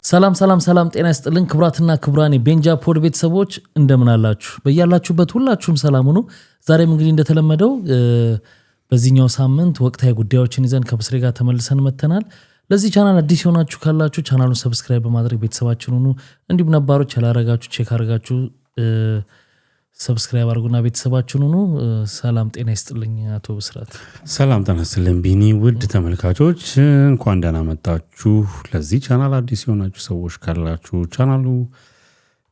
ሰላም ጤና ይስጥልን ክብራትና ክብራን የቤንጃ ፖድ ቤተሰቦች እንደምን አላችሁ በእያላችሁበት ሁላችሁም ሰላም ሁኑ ዛሬም እንግዲህ እንደተለመደው በዚህኛው ሳምንት ወቅታዊ ጉዳዮችን ይዘን ከብስሬ ጋር ተመልሰን መተናል ለዚህ ቻናል አዲስ ሆናችሁ ካላችሁ ቻናሉን ሰብስክራይብ በማድረግ ቤተሰባችሁን ሁኑ እንዲሁም ነባሮች ያላረጋችሁ ቼክ አድርጋችሁ ሰብስክራይብ አድርጉና ቤተሰባችሁን ሁኑ ሰላም ጤና ይስጥልኝ አቶ ብስራት ሰላም ጤና ይስጥልኝ ቢኒ ውድ ተመልካቾች እንኳን ደህና መጣችሁ ለዚህ ቻናል አዲስ ሆናችሁ ሰዎች ካላችሁ ቻናሉ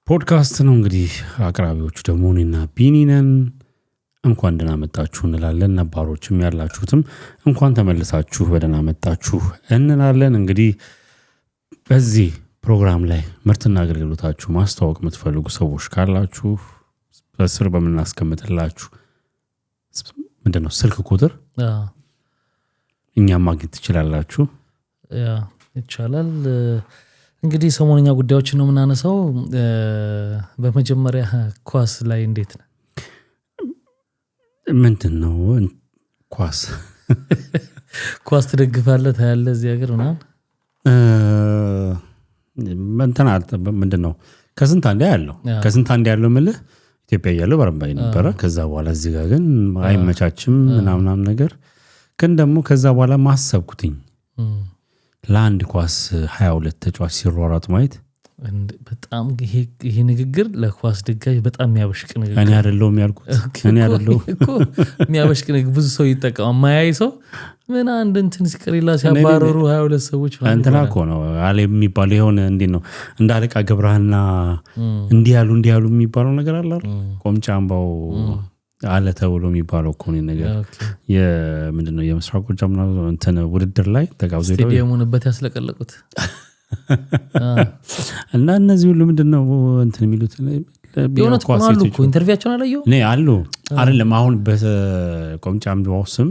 ፖድካስት ነው እንግዲህ አቅራቢዎቹ ደግሞ እኔና ቢኒ ነን እንኳን ደህና መጣችሁ እንላለን ነባሮችም ያላችሁትም እንኳን ተመልሳችሁ በደህና መጣችሁ እንላለን እንግዲህ በዚህ ፕሮግራም ላይ ምርትና አገልግሎታችሁ ማስተዋወቅ የምትፈልጉ ሰዎች ካላችሁ በስር በመናስቀምጥላችሁ ምንድነው ስልክ ቁጥር እኛም ማግኘት ትችላላችሁ ይቻላል እንግዲህ ሰሞንኛ ጉዳዮችን ነው የምናነሳው በመጀመሪያ ኳስ ላይ እንዴት ነው ምንድነው ኳስ ትደግፋለህ ታያለህ እዚህ ሀገር ምናምን ምንድነው ከስንት አንዴ ያለው ምልህ ኢትዮጵያ ያለው በረባይ ነበር ከዛ በኋላ እዚህ ጋር ግን አይመቻችም ምናምን ነገር ግን ደግሞ ከዛ በኋላ ማሰብኩትኝ ለአንድ ኳስ 22 ተጫዋች ሲሯሯጥ ማየት በጣም ይሄ ንግግር ለኳስ ደጋፊ በጣም የሚያበሽቅ ንግግር እኔ አይደለሁም ያልኩት እኔ አይደለሁም የሚያበሽቅ ንግግር ብዙ ሰው ይጠቀማል ማያይ ሰው ምን አንድ እንትን ሲቀርላ ሲያባረሩ 22 ሰዎች እንትና እኮ ነው አለ የሚባል የሆነ እንዴት ነው እንዳለቃ ገብረሃና እንዲያሉ የሚባለው ነገር አለ አይደል ቆምጫምባው አለ ተብሎ የሚባለው እኮ ነው ነገር የምንድነው የምስራቅ ጎጃም እንትን ውድድር ላይ ተጋብዘው ስቴዲየሙንበት ያስለቀለቁት እና እነዚህ ሁሉ ምንድነው እንትን የሚሉት ቢሆነት ቆማሉ እኮ ኢንተርቪያቸውን አላየው ነይ አሉ አይደለም አሁን በቆምጫምባው ስም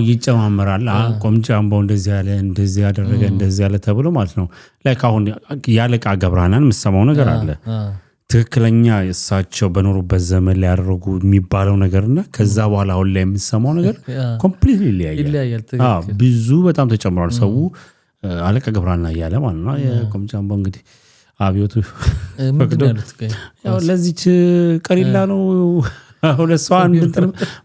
ይጨማመራል ቆምጫምባው እንደዚህ ያደረገ እንደዚህ ያለ ተብሎ ማለት ነው ላይክ አሁን ያለቃ ገብረሃናን መስማው ነገር አለ ትክክለኛ እሳቸው በኖሩበት ዘመን ላይ ያደረጉ የሚባለው ነገርና ከዛ በኋላ አሁን ላይ የምሰማው ነገር ኮምፕሊትሊ ይለያያል ብዙ በጣም ተጨምሯል ሰው አለቃ ገብረሃና ያለ ማለት ነው የቆምጫምባው እንግዲህ አብዮቱ ያው ለዚች ቀሪላ ነው ሁለት ሰው አንድ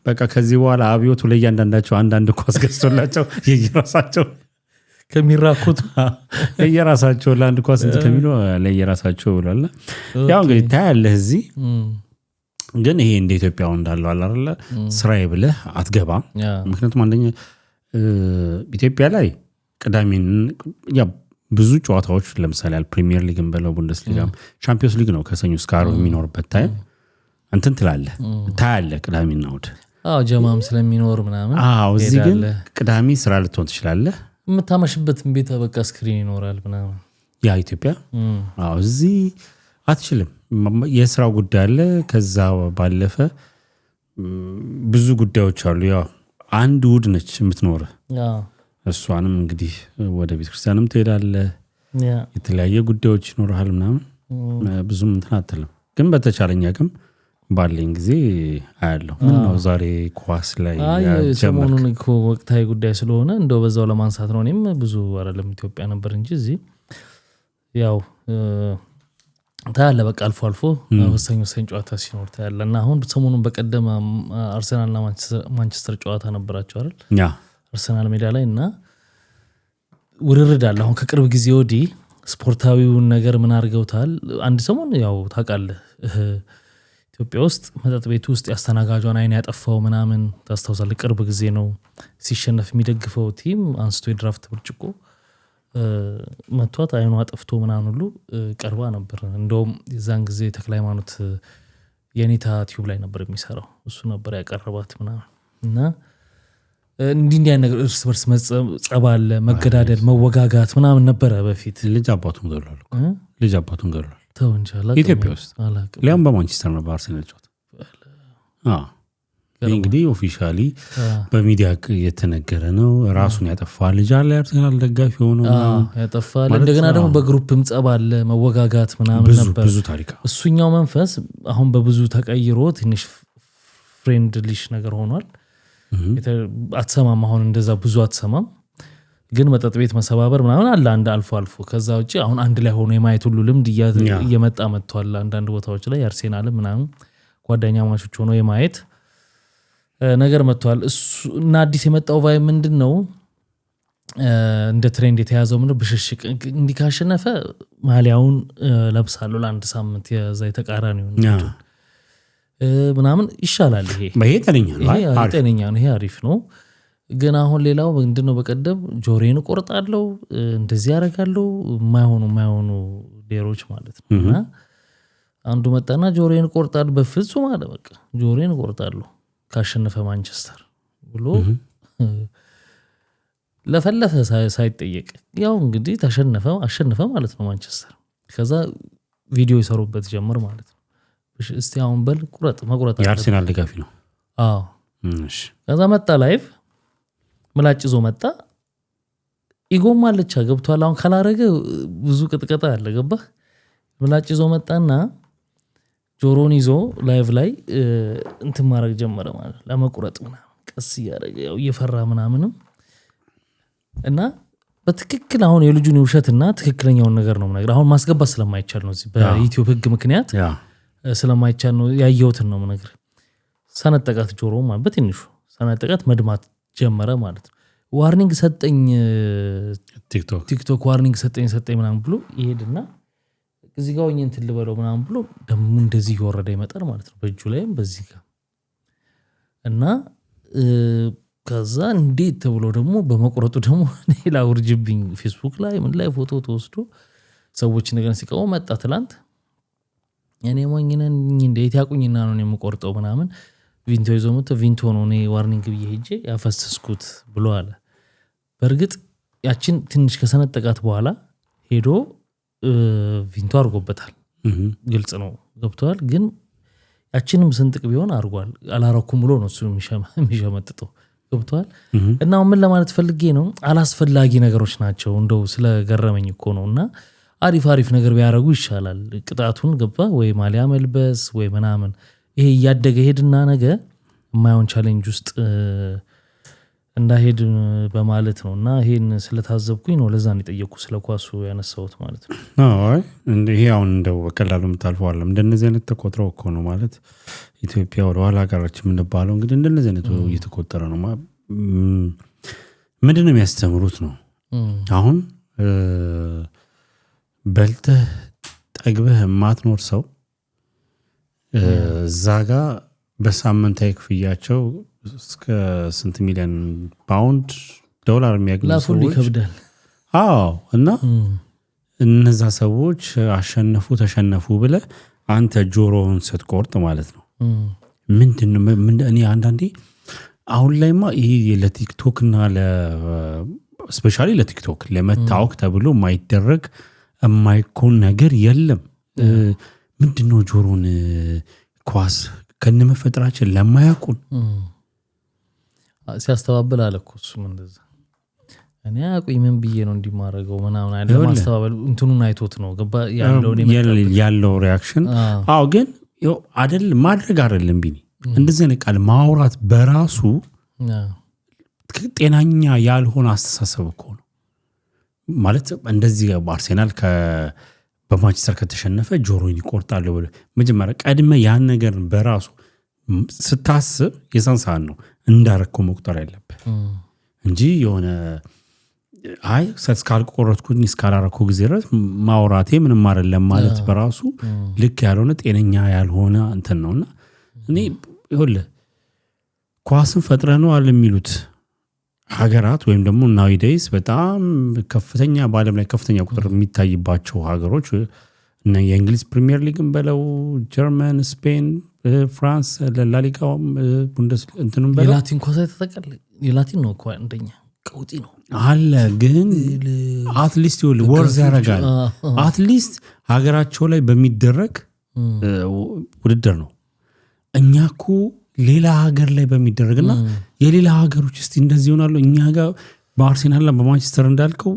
በቃ ከዚህ በኋላ አብዮቱ ለእያንዳንዳቸው አንዳንድ ኳስ ገዝቶላቸው የየራሳቸው ከሚራኩት የየራሳቸው ለአንድ ኳስ እንት ከሚሉ ለየራሳቸው ብሏል ያው እንግዲህ ታያለህ እዚህ ግን ይሄ እንደ ኢትዮጵያው እንዳለው አይደለ ስራዬ ብለህ አትገባም ምክንያቱም አንደኛ ኢትዮጵያ ላይ ቅዳሜን ያ ብዙ ጨዋታዎች ለምሳሌ ፕሪሚየር ሊግን በለው ቡንደስሊጋ ቻምፒዮንስ ሊግ ነው ከሰኞ እስከ ዓርብ የሚኖርበት ታይም እንትን ትላለህ ታያለህ ቅዳሜና እሑድ ጀማም ስለሚኖር ምናምን እዚህ ግን ቅዳሜ ስራ ልትሆን ትችላለህ የምታመሽበት ቤት በቃ ስክሪን ይኖራል ምናምን ያ ኢትዮጵያ እዚህ አትችልም የስራው ጉዳይ አለ ከዛ ባለፈ ብዙ ጉዳዮች አሉ ያው አንድ እሑድ ነች የምትኖር እሷንም እንግዲህ ወደ ቤተክርስቲያንም ትሄዳለህ የተለያየ ጉዳዮች ይኖርሃል ምናምን ብዙም እንትን አትልም ግን በተቻለኝ አቅም ባለኝ ጊዜ አያለሁ ምን ነው ዛሬ ኳስ ላይ ሰሞኑን እኮ ወቅታዊ ጉዳይ ስለሆነ እንደው በዛው ለማንሳት ነው እኔም ብዙ አይደለም ኢትዮጵያ ነበር እንጂ እዚህ ያው ታያለህ በቃ አልፎ ወሳኝ ጨዋታ ሲኖር ታያለህና አሁን ሰሞኑን በቀደም አርሰናልና ማንቸስተር ጨዋታ ነበራቸው አይደል ያ አርሰናል ሜዳ ላይ እና ውርርድ አለ አሁን ከቅርብ ጊዜ ወዲህ ስፖርታዊውን ነገር ምን አድርገውታል አንድ ሰሞን ያው ታውቃለህ ኢትዮጵያ ውስጥ መጠጥ ቤት ውስጥ ያስተናጋጇን አይን ያጠፋው ምናምን ታስታውሳለህ ቅርብ ጊዜ ነው ሲሸነፍ የሚደግፈው ቲም አንስቶ የድራፍት ብርጭቆ መቷት አይኑ አጠፍቶ ምናምን ሁሉ ቀርባ ነበር እንደውም የዛን ጊዜ ተክለ ሃይማኖት የኔታ ቲዩብ ላይ ነበር የሚሰራው እሱ ነበር ያቀረባት ምናምን እና እንዲህ ነገር እርስ በርስ መጸባለ መገዳደል መወጋጋት ምናምን ነበር በፊት ልጅ አባቱን ገድሏል ተው እንጂ ኢትዮጵያ ውስጥ ሊያም በማንቸስተር ነበር አርሰናል ጨዋታ እንግዲህ ኦፊሻሊ በሚዲያ የተነገረ ነው ራሱን ያጠፋ ልጅ አለ አርሰናል ደጋፊ ሆኖ ያጠፋል እንደገና ደግሞ በግሩፕም ጸባለ መወጋጋት ምናምን ነበር ብዙ ታሪክ እሱኛው መንፈስ አሁን በብዙ ተቀይሮ ትንሽ ፍሬንድሊሽ ነገር ሆኗል አትሰማም አሁን እንደዛ ብዙ አትሰማም ግን መጠጥ ቤት መሰባበር ምናምን አለ አንድ አልፎ ከዛ ውጪ አሁን አንድ ላይ ሆኖ የማየት ሁሉ ልምድ እየመጣ መጥቷል አንዳንድ ቦታዎች ላይ አርሴናል ምናምን ጓደኛ ማቾች ሆኖ የማየት ነገር መጥቷል እና አዲስ የመጣው ቫይ ምንድነው እንደ ትሬንድ የተያዘው ምን ብሽሽቅ እንዲካሸነፈ ማሊያውን ለብሳሉ ለአንድ ሳምንት የዛ የተቃራኒው ምናምን ይሻላል ይሄ ጤነኛ ነው ይሄ አሪፍ ነው ግን አሁን ሌላው ምንድነው በቀደም ጆሮዬን ቆርጣለሁ እንደዚህ ያደርጋለሁ የማይሆኑ ዴሮች ማለት ነውና አንዱ መጣና ጆሮዬን ቆርጣለሁ በፍጹም አለ በቃ ጆሮዬን ቆርጣለሁ ካሸነፈ ማንቸስተር ብሎ ለፈለፈ ሳይጠየቅ ያው እንግዲህ አሸነፈ ማለት ነው ማንቸስተር ከዛ ቪዲዮ ይሰሩበት ጀመር ማለት ነው እስቲ አሁን በል መቁረጥ የአርሴናል ደጋፊ ነው አዎ እሺ ከዛ መጣ ላይቭ ምላጭ ይዞ መጣ ኢጎም አለቻ ገብቷል አሁን ካላረገ ብዙ ቅጥቀጣ አለ ገባ ምላጭ ይዞ መጣና ጆሮን ይዞ ላይቭ ላይ እንትን ማድረግ ጀመረ ማለት ለመቁረጥ ምናምን ቀስ ያረገ ያው እየፈራ ምናምንም እና በትክክል አሁን የልጁን ውሸትና ትክክለኛውን ነገር ነው ነገር አሁን ማስገባት ስለማይቻል ነው እዚህ በዩቲዩብ ህግ ምክንያት ስለማይቻል ነው ያየሁትን ነው ነገር ሰነጠቃት ጆሮ ማለት በትንሹ ሰነጠቃት መድማት ጀመረ ማለት ነው ዋርኒንግ ሰጠኝ ቲክቶክ ዋርኒንግ ሰጠኝ ምናምን ብሎ ይሄድና እዚህ ጋር ወኝን ትልበለው ምናምን ብሎ ደሙ እንደዚህ ይወረደ ይመጣል ማለት ነው በእጁ ላይም በዚህ ጋር እና ከዛ እንዴት ተብሎ ደግሞ በመቆረጡ ደግሞ ሌላ ውርጅብኝ ፌስቡክ ላይ ምን ላይ ፎቶ ተወስዶ ሰዎች ነገር ሲቀው መጣ ትላንት እኔ ሞኝነን እንዴት ያቁኝና ነው የምቆርጠው ምናምን ቪንቶ ይዞመተ ቪንቶ ነው እኔ ዋርኒንግ ብዬ ሄጄ ያፈሰስኩት ብሎ አለ በርግጥ ያችን ትንሽ ከሰነጠቃት በኋላ ሄዶ ቪንቶ አርጎበታል ግልጽ ነው ገብቷል ግን ያችንም ስንጥቅ ቢሆን አርጓል አላረኩም ብሎ ነው እሱ የሚሸመጥጠው ገብቷል እና ምን ለማለት ፈልጌ ነው አላስፈላጊ ነገሮች ናቸው እንደው ስለገረመኝ እኮ ነውና አሪፍ ነገር ቢያረጉ ይሻላል ቅጣቱን ገባ ወይ ማሊያ መልበስ ወይ ምናምን ይሄ ያደገ ሄድና ነገ የማይሆን ቻሌንጅ ውስጥ እንዳሄድ በማለት ነውና ይሄን ስለታዘብኩኝ ነው ለዛ ነው የጠየቁ ስለኳሱ ያነሳውት ማለት ነው አይ እንደ ይሄ አሁን እንደው በቀላሉ ምታልፈው አይደለም እንደነዚህ አይነት ተቆጥረው እኮ ነው ማለት ኢትዮጵያ ወደ ኋላ ቀረችም እንደባለው እንግዲህ እንደነዚህ አይነት እየተቆጠረ ነው ምንድነው የሚያስተምሩት ነው አሁን በልተህ ጠግበህ ማትኖር ሰው ዛጋ በሳምንታዊ ክፍያቸው እስከ ስንት ሚሊዮን ፓውንድ ዶላር የሚያገኙ ሰዎች ይከብዳል አዎ እና እነዛ ሰዎች ተሸነፉ ብለ አንተ ጆሮውን ስትቆርጥ ማለት ነው ምንድነው እኔ አንዳንዴ አሁን ላይማ ይሄ ለቲክቶክ እና ስፔሻሊ ለቲክቶክ ለመታወቅ ተብሎ ማይደረግ የማይኮን ነገር የለም ምንድነው ጆሮን ኳስ ከነመፈጠራችን ለማያቁን ሲያስተባብል አለኩ እሱም እንደዛ እኔ አቁይ ምን ብዬ ነው እንዲማረገው ምናምን አይደለም ማስተባበል እንትኑን አይቶት ነው ገባ ያለው ሪአክሽን አዎ ግን አይደል ማድረግ አይደለም ቢኒ እንደዚህ አይነት ቃል ማውራት በራሱ ጤናኛ ያልሆነ አስተሳሰብ እኮ ነው ማለት እንደዚህ አርሴናል በማንቸስተር ከተሸነፈ ጆሮን ይቆርጣል ብለ መጀመሪያ ቀድመ ያን ነገር በራሱ ስታስብ የሳንሳን ነው እንዳረከው መቁጠር ያለበት እንጂ የሆነ አይ እስካልቆረጥኩኝ እስካላረከው ጊዜ ድረስ ማውራቴ ምንም አይደለም ማለት በራሱ ልክ ያልሆነ ጤነኛ ያልሆነ እንትን ነውና እኔ ይሁን ኳስን ፈጥረነው አለ የሚሉት ሀገራት ወይም ደግሞ ናዊዴይስ በጣም ከፍተኛ በዓለም ላይ ከፍተኛ ቁጥር የሚታይባቸው ሀገሮች እና የእንግሊዝ ፕሪሚየር ሊግን በለው ጀርመን ስፔን ፍራንስ ላሊጋው ቡንደስ እንትንም በለው የላቲን ኳስ ተጠቀለ የላቲን ነው እኮ እንደኛ ቀውጢ ነው አለ ግን አትሊስት ይወል ወርዝ ያረጋል አትሊስት ሀገራቸው ላይ በሚደረግ ውድድር ነው እኛኩ ሌላ ሀገር ላይ በሚደረግና የሌላ ሀገሮች እስቲ እንደዚህ ሆናሉ እኛ ጋር በአርሴናል እና በማንቸስተር እንዳልከው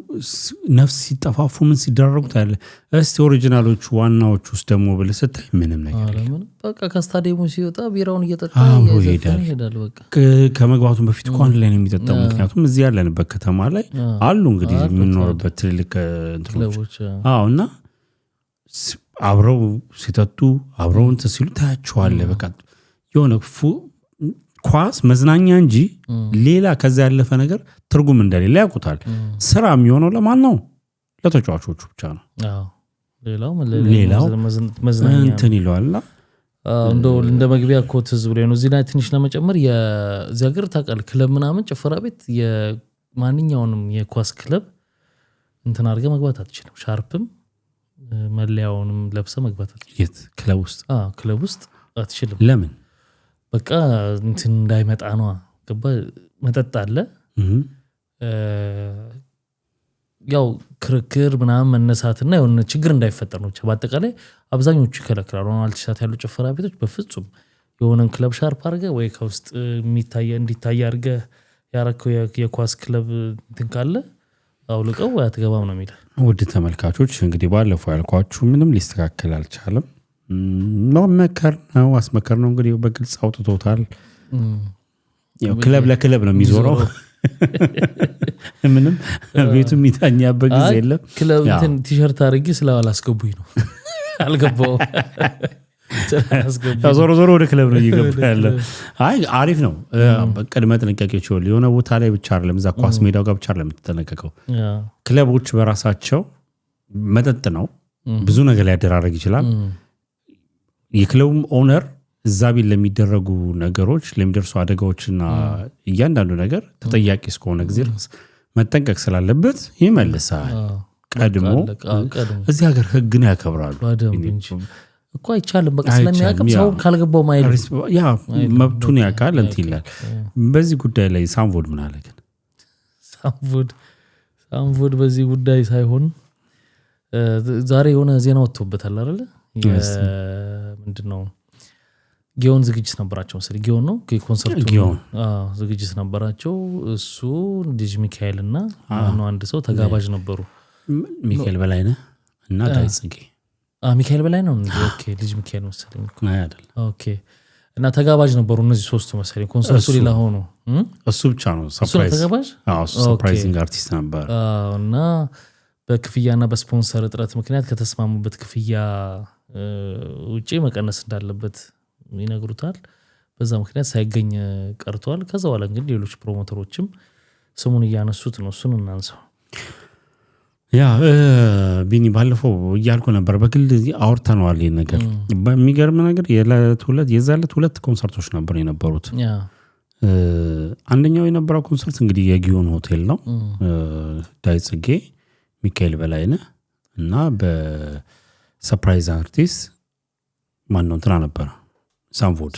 ነፍስ ሲጠፋፉ ምን ሲደረጉ ታያለህ። እስቲ ኦሪጂናሎቹ ዋናዎቹ ውስጥ ደግሞ ብለህ ስታይ ምንም ነገር የለም። በቃ ከስታዲየሙ ሲወጣ ቢራውን እየጠጣ ይሄዳል። በቃ ከመግባቱም በፊት እኮ አንድ ላይ ነው የሚጠጣው። ምክንያቱም እዚህ ያለንበት ከተማ ላይ አሉ እንግዲህ የምንኖርበት ትልልቅ እንትኖች እና አብረው ሲጠጡ አብረው እንትን ሲሉ ታያቸዋለህ። በቃ የሆነ ኳስ መዝናኛ እንጂ ሌላ ከዛ ያለፈ ነገር ትርጉም እንደሌለ ያውቁታል። ስራ የሚሆነው ለማን ነው? ለተጫዋቾቹ ብቻ ነው። ሌላው መዝናኛ እንትን ይለዋልና እንደው እንደ መግቢያ ኮት ህዝብ ላይ ነው። እዚህ ላይ ትንሽ ለመጨመር የዚህ ሀገር ታውቃለህ ክለብ ምናምን ጭፈራ ቤት የማንኛውንም የኳስ ክለብ እንትን አድርገህ መግባት አትችልም። ሻርፕም መለያውንም ለብሰህ መግባት አትችልም። የት ክለብ ውስጥ? ክለብ ውስጥ አትችልም። ለምን? በቃ እንትን እንዳይመጣ ነው። ገባ መጠጥ አለ። ያው ክርክር ምናምን መነሳትና የሆነ ችግር እንዳይፈጠር ነው። በአጠቃላይ አብዛኞቹ ይከለክላሉ። አልተሻት ያሉ ጭፈራ ቤቶች በፍጹም የሆነን ክለብ ሻርፕ አድርገህ ወይ ከውስጥ እንዲታይ አድርገህ ያረከው የኳስ ክለብ እንትን ካለ አውልቀው ወይ አትገባም ነው የሚለው። ውድ ተመልካቾች እንግዲህ ባለፈው ያልኳችሁ ምንም ሊስተካከል አልቻለም። መመከር ነው አስመከር ነው እንግዲህ በግልጽ አውጥቶታል። ያው ክለብ ለክለብ ነው የሚዞረው። ምንም ቤቱ የሚታኛበት ጊዜ የለም። ክለብ እንትን ቲሸርት አድርጌ ስላላስገቡኝ ነው አልገባው። ዞሮ ዞሮ ወደ ክለብ ነው እየገባ ያለ። አይ አሪፍ ነው። ቅድመ ጥንቃቄዎች ይወል የሆነ ቦታ ላይ ብቻ አይደለም እዛ ኳስ ሜዳው ጋር ብቻ አይደለም የምትጠነቀቀው። ክለቦች በራሳቸው መጠጥ ነው ብዙ ነገር ሊያደራረግ ይችላል። የክለቡም ኦነር እዛ ቤት ለሚደረጉ ነገሮች ለሚደርሱ አደጋዎችና እያንዳንዱ ነገር ተጠያቂ እስከሆነ ጊዜ መጠንቀቅ ስላለበት ይመልሳል። ቀድሞ እዚህ ሀገር ህግን ያከብራሉ እኮ አይቻልም። በቃ ስለሚያቀም ሰው ካልገባው ማይል ያ መብቱን ያውቃል እንት ይላል። በዚህ ጉዳይ ላይ ሳምቮድ ምን አለ ግን? ሳምቮድ በዚህ ጉዳይ ሳይሆን ዛሬ የሆነ ዜና ወጥቶበታል አይደል? ምንድነው ጊዮን ዝግጅት ነበራቸው መሰለኝ። ጊዮን ነው ኮንሰርቱ ዝግጅት ነበራቸው። እሱ ልጅ ሚካኤልና አንድ ሰው ተጋባዥ ነበሩ። ሚካኤል በላይነህ እና ዳዊት ጽጌ። ሚካኤል በላይነህ ነው። ኦኬ ልጅ ሚካኤል መሰለኝ እኮ አይደል? ኦኬ እና ተጋባዥ ነበሩ እነዚህ ሶስቱ መሰለኝ። ኮንሰርቱ ሌላ ሆኖ እሱ ብቻ ነው ሰርፕራይዝ። ሰርፕራይዚንግ አርቲስት ነበር እና በክፍያና በስፖንሰር እጥረት ምክንያት ከተስማሙበት ክፍያ ውጪ መቀነስ እንዳለበት ይነግሩታል። በዛ ምክንያት ሳይገኝ ቀርቷል። ከዛ በኋላ እንግዲህ ሌሎች ፕሮሞተሮችም ስሙን እያነሱት ነው። እሱን እናንሳው። ያ ቢኒ ባለፈው እያልኩ ነበር በግል አውርተነዋል ይሄን ነገር። በሚገርም ነገር የዛለት ሁለት ኮንሰርቶች ነበር የነበሩት። አንደኛው የነበረው ኮንሰርት እንግዲህ የጊዮን ሆቴል ነው። ዳዊት ጽጌ፣ ሚካኤል በላይነህ እና በሰርፕራይዝ አርቲስት ማነው እንትና ነበረ ሳምቮድ።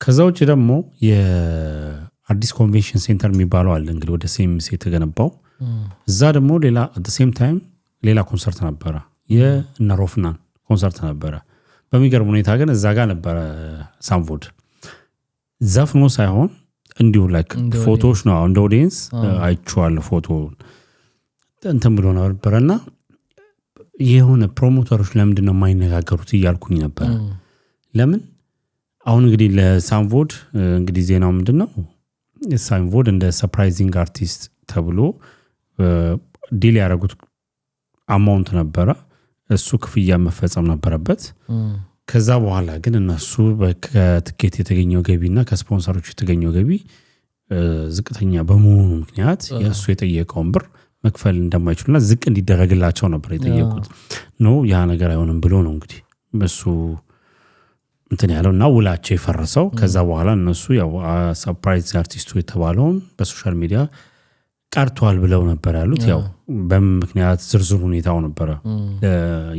ከዛ ውጭ ደግሞ የአዲስ ኮንቬንሽን ሴንተር የሚባለው አለ እንግዲህ ወደ ሴምስ የተገነባው። እዛ ደግሞ ሌላ አት ሴም ታይም ሌላ ኮንሰርት ነበረ፣ የእነ ሮፍናን ኮንሰርት ነበረ። በሚገርም ሁኔታ ግን እዛ ጋር ነበረ ሳምቮድ ዘፍኖ ሳይሆን እንዲሁ ላይክ ፎቶዎች ነው እንደ ኦዲየንስ አይቼዋለሁ ፎቶ እንትን ብሎ ነበረና የሆነ ፕሮሞተሮች ለምንድን ነው የማይነጋገሩት እያልኩኝ ነበር። ለምን አሁን እንግዲህ ለሳምቮድ እንግዲህ ዜናው ምንድነው ሳምቮድ እንደ ሰርፕራይዚንግ አርቲስት ተብሎ ዲል ያደረጉት አማውንት ነበረ። እሱ ክፍያ መፈጸም ነበረበት። ከዛ በኋላ ግን እነሱ ከትኬት የተገኘው ገቢና ከስፖንሰሮች የተገኘው ገቢ ዝቅተኛ በመሆኑ ምክንያት የእሱ የጠየቀውን ብር መክፈል እንደማይችሉና ዝቅ እንዲደረግላቸው ነበር የጠየቁት ነው። ያ ነገር አይሆንም ብሎ ነው እንግዲህ በሱ እንትን ያለውና ውላቸው የፈረሰው። ከዛ በኋላ እነሱ ያው ሰርፕራይዝ አርቲስቱ የተባለውን በሶሻል ሚዲያ ቀርቷል ብለው ነበር ያሉት። ያው በምክንያት ዝርዝር ሁኔታው ነበር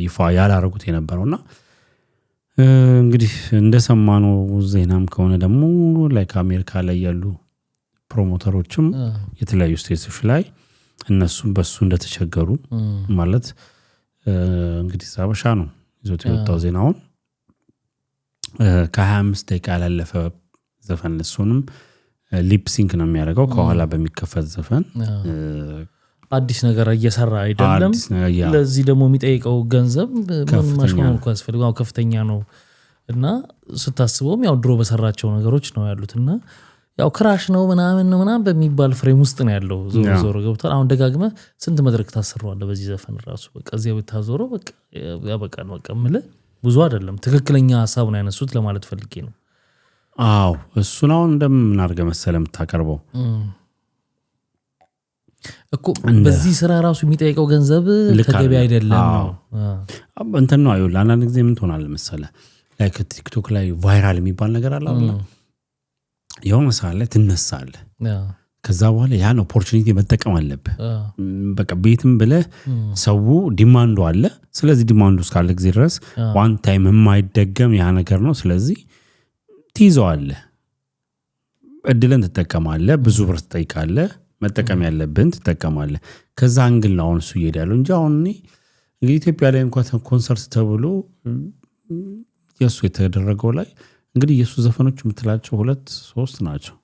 ይፋ ያላረጉት የነበረውና እንግዲህ እንደሰማነው ዜናም ከሆነ ደግሞ ላይክ አሜሪካ ላይ ያሉ ፕሮሞተሮችም የተለያዩ ስቴቶች ላይ እነሱም በሱ እንደተቸገሩ ማለት እንግዲህ ዛበሻ ነው ይዞት የወጣው ዜናውን። ከ25 ደቂቃ ያላለፈ ዘፈን እሱንም ሊፕ ሲንክ ነው የሚያደርገው ከኋላ በሚከፈት ዘፈን አዲስ ነገር እየሰራ አይደለም ለዚህ ደግሞ የሚጠይቀው ገንዘብ ምን ማሽማም እንኳን ያስፈልጋው ከፍተኛ ነው እና ስታስበውም ያው ድሮ በሰራቸው ነገሮች ነው ያሉትና ያው ክራሽ ነው ምናምን በሚባል ፍሬም ውስጥ ነው ያለው ዞሮ ገብቷል አሁን ደጋግመ ስንት መድረክ ታሰራዋለ በዚህ ዘፈን ራሱ በቃ እዚያው ታዞረው በቃ ያበቃል በቃ ምለ ብዙ አይደለም ትክክለኛ ሐሳብ ነው ያነሱት ለማለት ፈልጌ ነው አዎ እሱን አሁን እንደምን አድርገ መሰለም ታቀርበው እኮ በዚህ ስራ ራሱ የሚጠይቀው ገንዘብ ተገቢ አይደለም ነው እንትን ነው አይው ለአንድ ጊዜ ምን ትሆናለህ መሰለህ ላይክ ቲክቶክ ላይ ቫይራል የሚባል ነገር አለ አይደል የሆነ ሰዓት ላይ ትነሳለህ ከዛ በኋላ ያን ኦፖርቹኒቲ መጠቀም አለብህ በቃ ቤትም ብለህ ሰው ዲማንዱ አለ ስለዚህ ዲማንዱ እስካለ ጊዜ ድረስ ዋን ታይም የማይደገም ያ ነገር ነው ስለዚህ ትይዘዋለህ እድልን ትጠቀማለህ ብዙ ብር ትጠይቃለህ መጠቀም ያለብን ትጠቀማለህ ከዛ አንግል ነው እሱ ይሄዳል እንጂ አሁን እንግዲህ ኢትዮጵያ ላይ እንኳን ኮንሰርት ተብሎ የሱ የተደረገው ላይ እንግዲህ የሱ ዘፈኖች የምትላቸው 2-3 ናቸው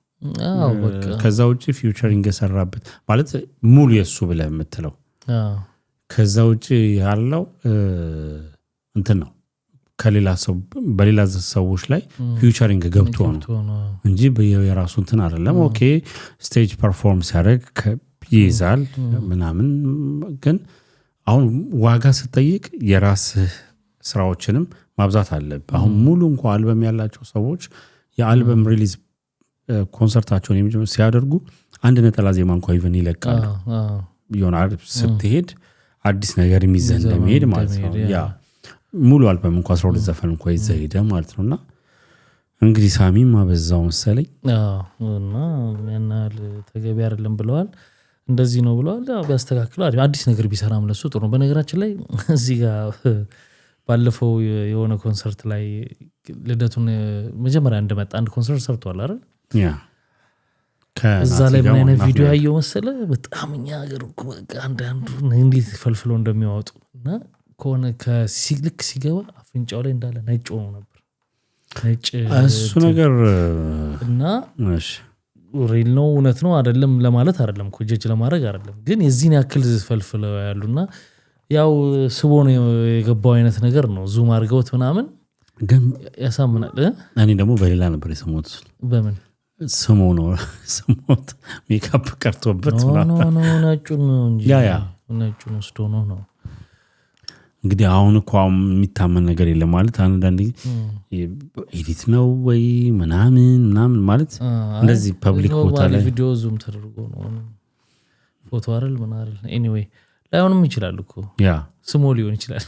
በቃ ከዛ ውጪ ፊውቸሪንግ የሰራበት ማለት ሙሉ የሱ ብለህ የምትለው ከዛ ውጪ ያለው እንትን ነው ከሌላ ሰው በሌላ ሰዎች ላይ ፊውቸሪንግ ገብቶ ነው እንጂ የራሱ እንትን አይደለም ኦኬ ስቴጅ ፐርፎርም ሲያደርግ ይይዛል ምናምን ግን አሁን ዋጋ ስትጠይቅ የራስ ስራዎችንም ማብዛት አለብህ አሁን ሙሉ እንኳን አልበም ያላቸው ሰዎች የአልበም ሪሊዝ ኮንሰርታቸውን የሚጀምሩ ሲያደርጉ አንድ ነጠላ ዜማ እንኳን ኢቭን ይለቃሉ ይሆናል ስትሄድ አዲስ ነገር የሚዘን እንደሚሄድ ማለት ነው ያ ሙሉ አልበም እንኳን 12 ዘፈን እንኳን ይዘሄደ ማለት ነውና እንግዲህ ሳሚም አበዛው መሰለኝ እና ያናል ተገቢ አይደለም ብለዋል እንደዚህ ነው ብለዋል ቢያስተካክለው አዲስ ነገር ቢሰራም ለሱ ጥሩ ነው በነገራችን ላይ እዚህ ጋር ባለፈው የሆነ ኮንሰርት ላይ ልደቱን መጀመሪያ እንደመጣ አንድ ኮንሰርት ሰርቷል አይደል ያ ከዛ ላይ ምን አይነት ቪዲዮ ያየው መሰለ በጣም እኛ ሀገር በቃ አንዳንዱ እንዴት ፈልፍሎ እንደሚያወጡ እና ከሆነ ከሲልክ ሲገባ አፍንጫው ላይ እንዳለ ነጭ ሆኖ ነበር ነጭ እሱ ነገር እና እሺ ሪል ነው እውነት ነው አይደለም ለማለት አይደለም ኮጀጅ ለማድረግ አይደለም ግን የዚህን ያክል ፈልፍለው ያሉና ያው ስቦ ነው የገባው አይነት ነገር ነው ዙም አድርገውት ምናምን ግን ያሳምናል እኔ ደግሞ በሌላ ነበር የሰሞት በምን ስሙ ነው ስሞት ሜካፕ ቀርቶበት ነው ነጩን ነው እንጂ ያ ነጩን ወስዶ ነው እንግዲህ አሁን እንኳን የሚታመን ነገር የለም ማለት አንዳንዴ ኤዲት ነው ወይ ምናምን ማለት እንደዚህ ፐብሊክ ቦታ ላይ ቪዲዮ ዙም ተደርጎ ነው ፎቶ አይደል ምን አይደል ኤኒዌይ ላይሆንም ይችላል እኮ ያ ስሙ ሊሆን ይችላል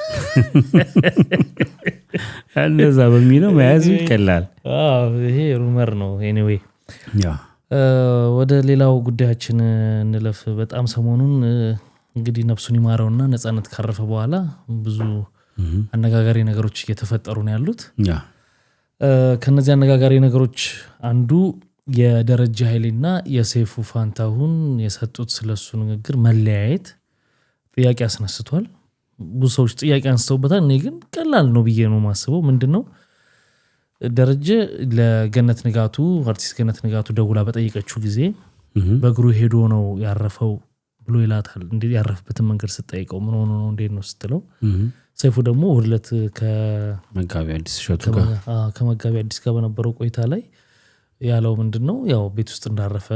እንደዛ በሚለው መያዝ ይቀላል ይሄ ሩመር ነው ኤኒዌይ ያ ወደ ሌላው ጉዳያችን እንለፍ በጣም ሰሞኑን እንግዲህ ነፍሱን ይማረውና ነፃነት ካረፈ በኋላ ብዙ አነጋጋሪ ነገሮች እየተፈጠሩ ነው ያሉት ያ ከነዚህ አነጋጋሪ ነገሮች አንዱ የደረጃ ኃይሌና የሰይፉ ፋንታሁን የሰጡት ስለሱ ንግግር መለያየት ጥያቄ አስነስቷል ብዙ ሰዎች ጥያቄ አንስተውበታል እኔ ግን ቀላል ነው ብዬ ነው ማስበው ምንድነው ደረጃ ለገነት ንጋቱ አርቲስት ገነት ንጋቱ ደውላ በጠይቀችው ጊዜ በእግሩ ሄዶ ነው ያረፈው ብሎ ይላታል እንዴ ያረፈበትን መንገድ ስትጠይቀው ምን ሆኖ ነው እንዴ ነው ስትለው ሰይፉ ደግሞ ሁለት ከመጋቢ አዲስ ሸቱ ጋር ከመጋቢ አዲስ ጋር በነበረው ቆይታ ላይ ያለው ምንድነው ያው ቤት ውስጥ እንዳረፈ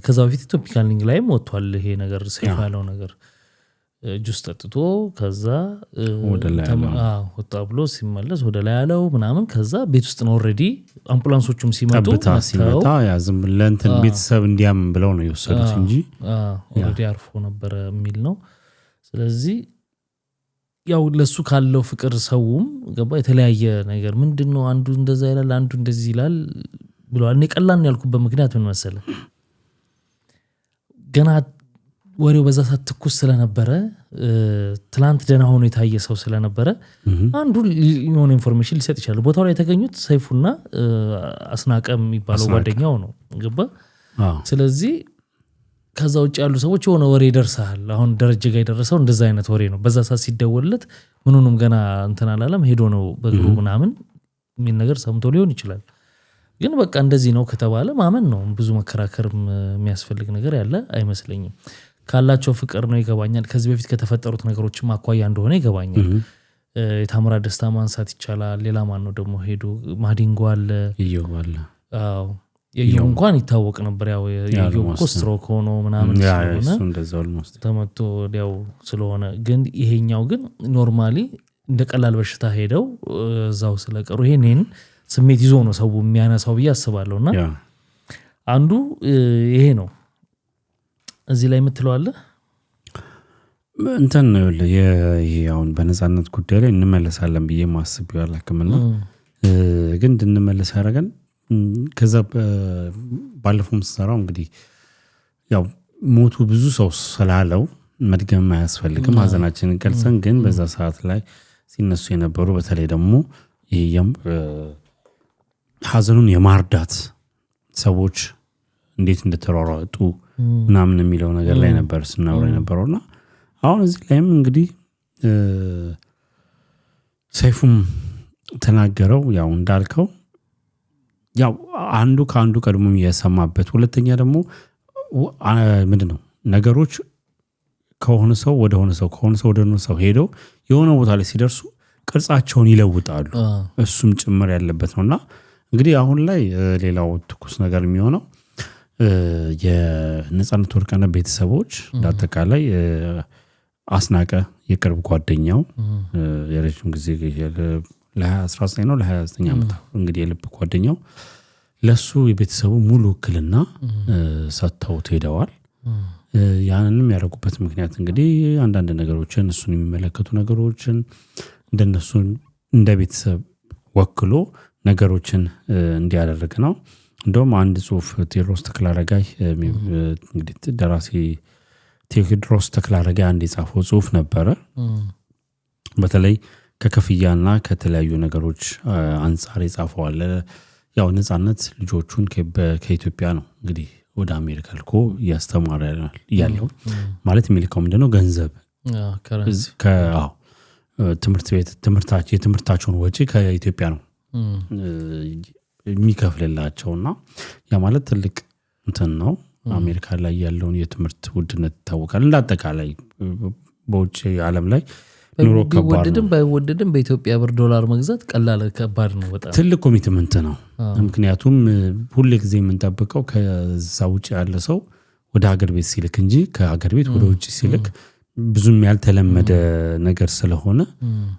ከዛ በፊት ቶፒካል ሊንክ ላይም ወጥቷል ይሄ ነገር ሰይፉ ያለው ነገር ጁስ ጠጥቶ ከዛ ወደ ላይ ወጣ ብሎ ሲመለስ ወደ ላይ ያለው ምናምን ከዛ ቤት ውስጥ ነው ኦሬዲ አምቡላንሶቹም ሲመጡ ሲመጣ ያዝም ለእንትን ቤተሰብ እንዲያም ብለው ነው የወሰዱት እንጂ ኦሬዲ አርፎ ነበር የሚል ነው ስለዚህ ያው ለሱ ካለው ፍቅር ሰውም ገባ የተለያየ ነገር ምንድነው አንዱ እንደዛ ይላል አንዱ እንደዚህ ይላል ብሏል እኔ ቀላል ነው ያልኩበት ምክንያት ምን መሰለ ገና ወሬው በዛ ሰዓት ትኩስ ስለነበረ ትላንት ደና ሆኖ የታየ ሰው ስለነበረ አንዱ የሆነ ኢንፎርሜሽን ሊሰጥ ይችላል ቦታው ላይ የተገኙት ሰይፉና አስናቀም የሚባለው ጓደኛው ነው ገባ ስለዚህ ከዛ ውጭ ያሉ ሰዎች የሆነ ወሬ ይደርሳል አሁን ደረጃ ጋር የደረሰው እንደዛ አይነት ወሬ ነው በዛ ሰዓት ሲደወልለት ምኑንም ገና እንትን አላለም ሄዶ ነው በግሩ ምናምን ምን ነገር ሰምቶ ሊሆን ይችላል ግን በቃ እንደዚህ ነው ከተባለ ማመን ነው። ብዙ መከራከር የሚያስፈልግ ነገር ያለ አይመስለኝም። ካላቸው ፍቅር ነው ይገባኛል። ከዚህ በፊት ከተፈጠሩት ነገሮችም አኳያ እንደሆነ ይገባኛል። የታምራ ደስታ ማንሳት ይቻላል። ሌላ ማን ነው ደግሞ ሄዱ ማዲንጎ አለ ይየዋል። አዎ የየው እንኳን ይታወቅ ነበር ያው የየው ስትሮክ ሆኖ ምናምን ስለሆነ እንደዛው almost ተመቶ ያው ስለሆነ ግን ይሄኛው ግን ኖርማሊ እንደ ቀላል በሽታ ሄደው እዛው ስለቀሩ ይሄንን ስሜት ይዞ ነው ሰው የሚያነሳው ብዬ አስባለሁና አንዱ ይሄ ነው። እዚህ ላይ የምትለው አለ እንትን ነው ያው በነፃነት ጉዳይ ላይ እንመለሳለን ብዬ ማስብ ያላክምና ግን እንመለስ ያረጋን ከዛ ባለፈውም ሰራው እንግዲህ ያው ሞቱ ብዙ ሰው ስላለው መድገም አያስፈልግም። ሀዘናችንን ገልጸን ግን በዛ ሰዓት ላይ ሲነሱ የነበሩ በተለይ ደግሞ ይሄም ሀዘኑን የማርዳት ሰዎች እንዴት እንደተሯሯጡ ምናምን የሚለው ነገር ላይ ነበር ስናወራ የነበረውና አሁን እዚህ ላይም እንግዲህ ሰይፉም ተናገረው ያው እንዳልከው ያው አንዱ ከአንዱ ቀድሞ የሰማበት ሁለተኛ ደግሞ ምንድነው ነገሮች ከሆነ ሰው ወደ ሆነ ሰው ከሆነ ሰው ወደ ሆነ ሰው ሄደው የሆነ ቦታ ላይ ሲደርሱ ቅርጻቸውን ይለውጣሉ እሱም ጭምር ያለበት ነውና እንግዲህ አሁን ላይ ሌላው ትኩስ ነገር የሚሆነው የነፃነት ወርቅነህ ቤተሰቦች እንዳጠቃላይ አስናቀ የቅርብ ጓደኛው የረጅም ጊዜ ለ19 ነው ለ29 ዓመት እንግዲህ የልብ ጓደኛው ለሱ የቤተሰቡ ሙሉ ውክልና ሰጥተው ሄደዋል። ያንንም ያደረጉበት ምክንያት እንግዲህ አንዳንድ ነገሮችን እሱን የሚመለከቱ ነገሮችን እንደነሱ እንደ ቤተሰብ ወክሎ ነገሮችን እንዲያደርግ ነው። እንደውም አንድ ጽሁፍ ቴዎድሮስ ተክለአረጋይ እንግዲህ ደራሲ ቴዎድሮስ ተክለአረጋይ አንድ የጻፈው ጽሁፍ ነበረ። በተለይ ከከፍያና ከተለያዩ ነገሮች አንፃር የጻፈው አለ። ያው ነፃነት ልጆቹን ከኢትዮጵያ ነው እንግዲህ ወደ አሜሪካ ልኮ ያስተማረ ያለው ማለት የሚልከው ምንድነው ገንዘብ ትምህርት ቤት የትምህርታቸውን ወጪ ከኢትዮጵያ ነው የሚከፍልላቸውና ያ ማለት ትልቅ እንትን ነው። አሜሪካ ላይ ያለውን የትምህርት ውድነት ይታወቃል። እንዳጠቃላይ በውጭ ዓለም ላይ ኑሮ ከባድ ነው። ባይወደድም በኢትዮጵያ ብር ዶላር መግዛት ቀላል ከባድ ነው። በጣም ትልቅ ኮሚትመንት ነው። ምክንያቱም ሁሉ ጊዜ የምንጠብቀው ከዛ ውጭ ያለ ሰው ወደ ሀገር ቤት ሲልክ እንጂ ከሀገር ቤት ወደ ውጭ ሲልክ ብዙም ያልተለመደ ነገር ስለሆነ